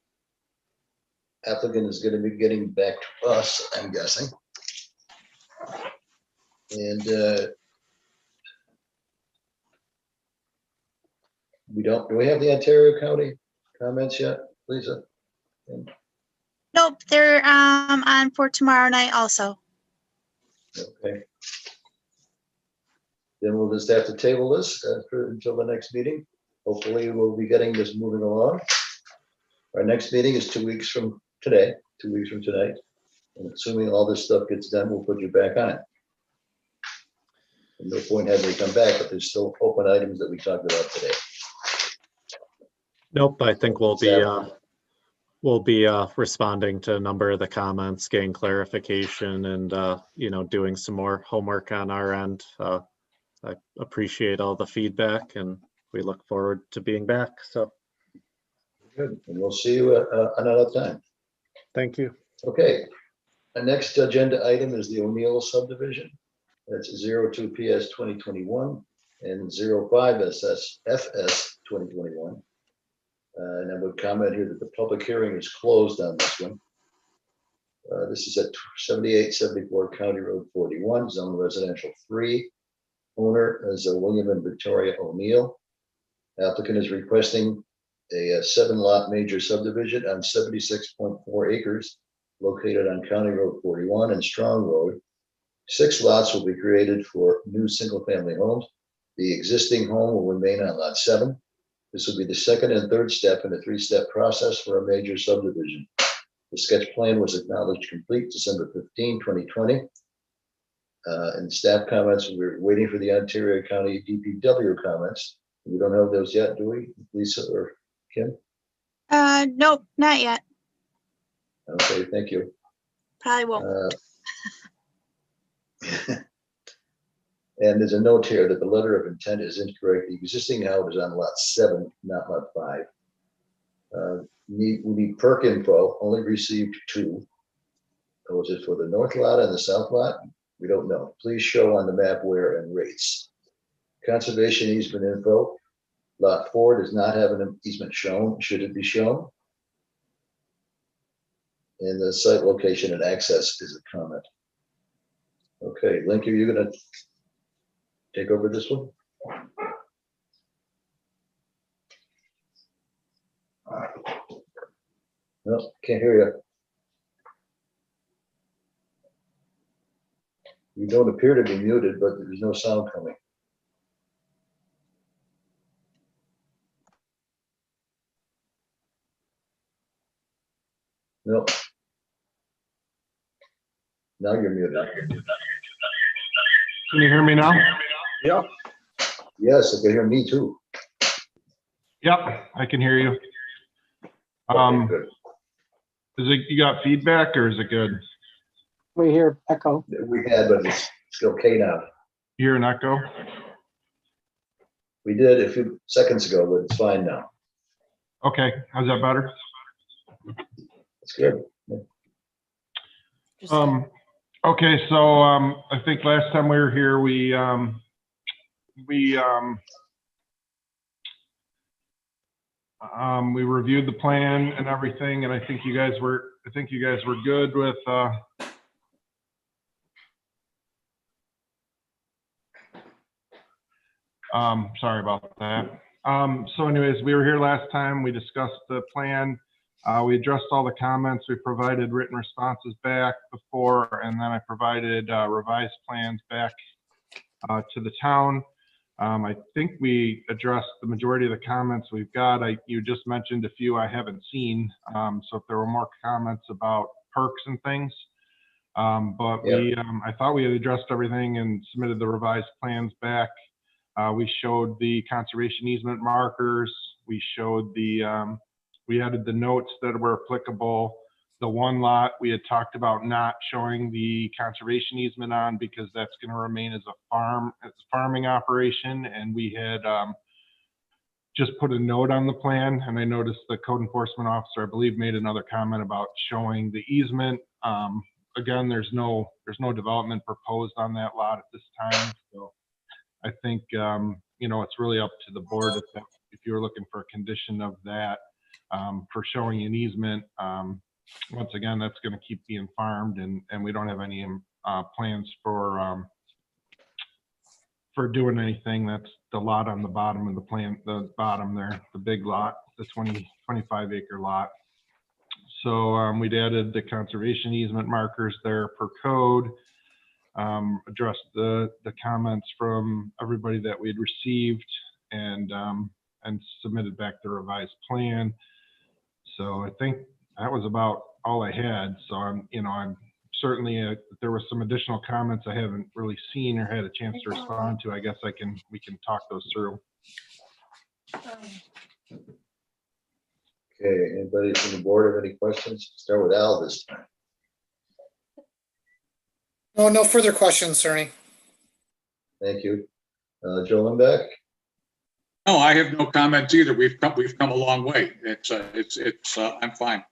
applicant is gonna be getting back to us, I'm guessing. And do we have the Ontario County comments yet, Lisa? Nope, they're on for tomorrow night also. Okay. Then we'll just have to table this until the next meeting. Hopefully, we'll be getting this moving along. Our next meeting is 2 weeks from today, 2 weeks from tonight. And assuming all this stuff gets done, we'll put you back on. And no point having you come back, but there's still open items that we talked about today. Nope, I think we'll be responding to a number of the comments, getting clarification, and doing some more homework on our end. I appreciate all the feedback, and we look forward to being back. So good, and we'll see you another time. Thank you. Okay, the next agenda item is the O'Neill subdivision. That's 02 PS 2021 and 05 FS 2021. And I would comment here that the public hearing is closed on this one. This is at 7874 County Road 41, Zone Residential 3. Owner is William and Victoria O'Neill. Applicant is requesting a 7-lot major subdivision on 76.4 acres located on County Road 41 and Strong Road. 6 lots will be created for new single-family homes. The existing home will remain on Lot 7. This will be the second and third step in a 3-step process for a major subdivision. The sketch plan was acknowledged complete December 15, 2020. And staff comments, we're waiting for the Ontario County DPW comments. We don't have those yet, do we, Lisa or Kim? Nope, not yet. Okay, thank you. Probably won't. And there's a note here that the letter of intent is incorrect. The existing house is on Lot 7, not Lot 5. We need perk info, only received 2. Was it for the north lot and the south lot? We don't know. Please show on the map where and rates. Conservation easement info. Lot 4 does not have an easement shown. Should it be shown? And the site location and access is a comment. Okay, Link, are you gonna take over this one? No, can't hear you. You don't appear to be muted, but there's no sound coming. No. Now you're muted. Can you hear me now? Yep. Yes, I can hear me too. Yep, I can hear you. Is it, you got feedback or is it good? We hear echo. We had, but it's okay now. You hear an echo? We did a few seconds ago, but it's fine now. Okay, how's that better? It's good. Okay, so I think last time we were here, we reviewed the plan and everything, and I think you guys were good with sorry about that. So anyways, we were here last time. We discussed the plan. We addressed all the comments. We provided written responses back before, and then I provided revised plans back to the town. I think we addressed the majority of the comments we've got. You just mentioned a few I haven't seen. So if there were more comments about perks and things, but yeah. I thought we had addressed everything and submitted the revised plans back. We showed the conservation easement markers. We showed we added the notes that were applicable. The one lot we had talked about not showing the conservation easement on because that's going to remain as a farming operation. And we had just put a note on the plan. And I noticed the code enforcement officer, I believe, made another comment about showing the easement. Again, there's no development proposed on that lot at this time. So I think, it's really up to the board if you're looking for a condition of that for showing an easement. Once again, that's going to keep being farmed, and we don't have any plans for doing anything. That's the lot on the bottom of the bottom there, the big lot, the 25 acre lot. So we'd added the conservation easement markers there per code, addressed the comments from everybody that we'd received, and submitted back the revised plan. So I think that was about all I had. So I'm certainly, if there was some additional comments I haven't really seen or had a chance to respond to, I guess we can talk those through. Okay, anybody from the board have any questions? Start with Al this time. No further questions, Ernie. Thank you. Joe Lindbeck? No, I have no comments either. We've come a long way. I'm fine.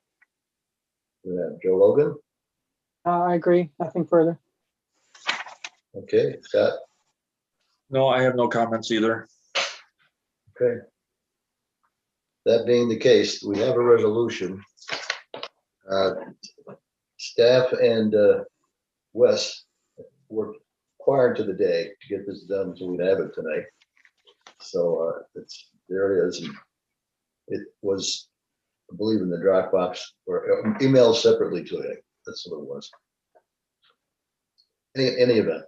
Joe Logan? I agree. Nothing further. Okay, Scott? No, I have no comments either. Okay. That being the case, we have a resolution. Staff and Wes worked hard to the day to get this done, so we'd have it tonight. So there it is. And it was, I believe, in the Dropbox or emailed separately to it. That's what it was. Any event.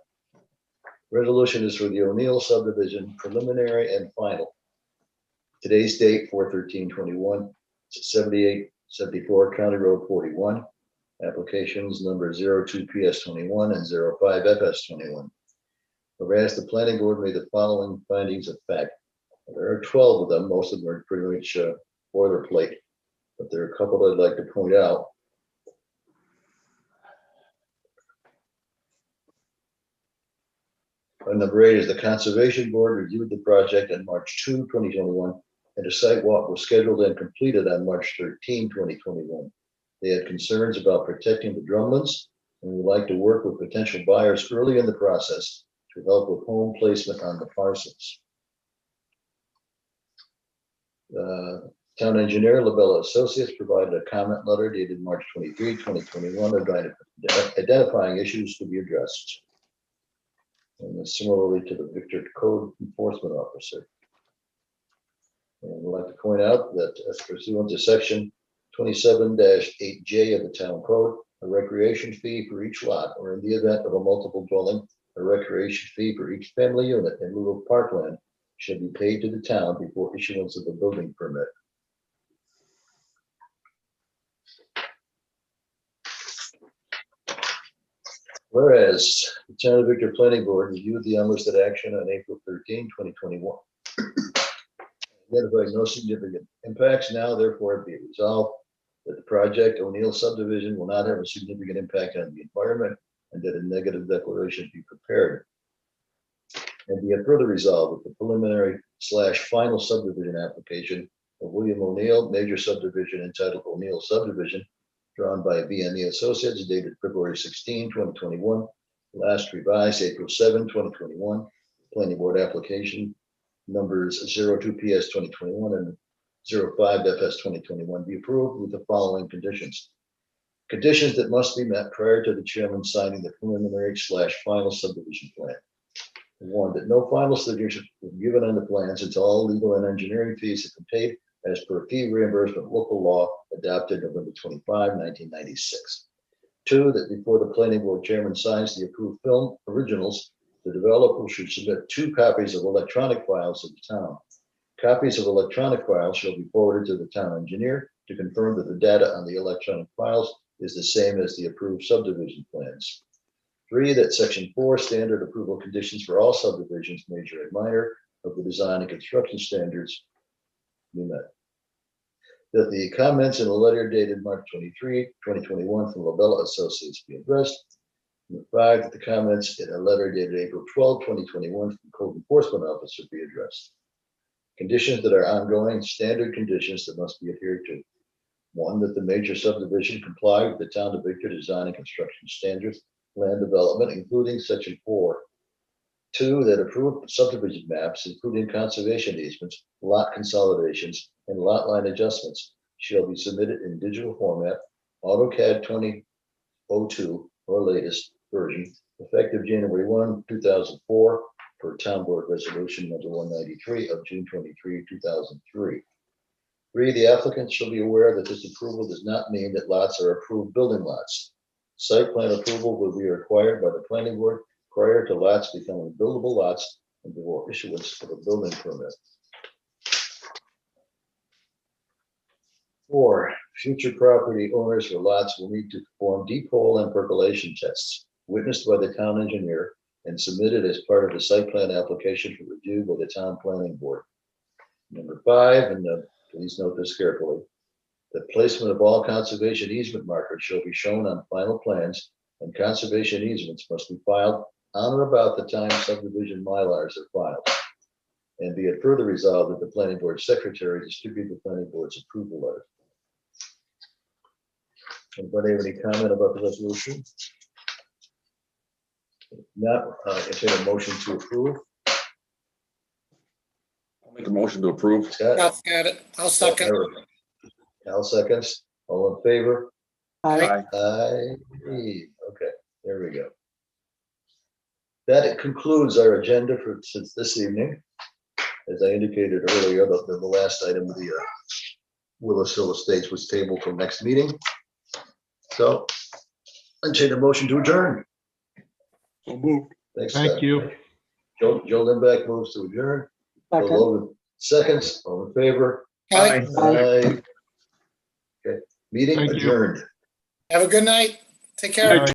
Resolution is for the O'Neill subdivision, preliminary and final. Today's date, 4/13/21, 7874 County Road 41. Applications number 02 PS21 and 05 FS21. Whereas the planning board made the following findings of fact. There are 12 of them. Most of them are pretty much boilerplate, but there are a couple I'd like to point out. Number 8 is the Conservation Board reviewed the project on March 2, 2021, and a site walk was scheduled and completed on March 13, 2021. They had concerns about protecting the drumlins and would like to work with potential buyers early in the process to help with home placement on the parcels. Town engineer LaBella Associates provided a comment letter dated March 23, 2021, identifying issues to be addressed. And similarly to the Victor Code Enforcement Officer. And we'd like to point out that as pursuant to section 27-8J of the town code, a recreation fee for each lot, or in the event of a multiple dwelling, a recreation fee for each family unit in lieu of parkland should be paid to the town before issuance of the building permit. Whereas the Town of Victor Planning Board reviewed the unlisted action on April 13, 2021. Identified no significant impacts. Now, therefore, be resolved that the project O'Neill subdivision will not have a significant impact on the environment, and that a negative declaration be prepared. And be it further resolved that the preliminary/final subdivision application of William O'Neill, major subdivision entitled O'Neill subdivision, drawn by BME Associates, dated February 16, 2021, last revised April 7, 2021, planning board application numbers 02 PS 2021 and 05 FS 2021 be approved with the following conditions. Conditions that must be met prior to the chairman signing the preliminary/final subdivision plan. 1, that no final signature will be given on the plans until all legal and engineering fees have been paid as per fee reimbursement local law adopted November 25, 1996. 2, that before the planning board chairman signs the approved film originals, the developer should submit 2 copies of electronic files to the town. Copies of electronic files shall be forwarded to the town engineer to confirm that the data on the electronic files is the same as the approved subdivision plans. 3, that section 4 standard approval conditions for all subdivisions, major and minor, of the design and construction standards be met. That the comments in a letter dated March 23, 2021 from LaBella Associates be addressed. 5, that the comments in a letter dated April 12, 2021 from Code Enforcement Officer be addressed. Conditions that are ongoing, standard conditions that must be adhered to. 1, that the major subdivision comply with the Town of Victor design and construction standards, land development, including section 4. Two, that approved subdivision maps, including conservation easements, lot consolidations, and lot line adjustments shall be submitted in digital format, AutoCAD 2002 or latest version, effective January 1, 2004, per Town Board Resolution number 193 of June 23, 2003. Three, the applicant shall be aware that this approval does not mean that lots are approved building lots. Site plan approval will be required by the planning board prior to lots becoming buildable lots and before issuance of a building permit. Four, future property owners for lots will need to perform deep hole and percolation tests witnessed by the town engineer and submitted as part of the site plan application for review by the town planning board. Number five, and please note this carefully, the placement of all conservation easement markers shall be shown on final plans, and conservation easements must be filed on or about the time subdivision mylars are filed. And be it further resolved that the planning board secretary distribute the planning board's approval letter. Anybody have any comment about the resolution? If not, entertain a motion to approve. I'll make a motion to approve. Scott? Ralph got it. I'll second. Al seconds. All in favor? Aye. Aye. Okay, there we go. That concludes our agenda for since this evening. As I indicated earlier, the last item of the Willis Hill Estates was tabled till next meeting. So entertain a motion to adjourn. So moved. Thanks. Thank Scott. you. Joe Lindbeck moves to adjourn. Bill Second. Logan seconds. All in favor? Aye. Aye. Okay, meeting Thank you. adjourned. Have a good night. Take care. All right.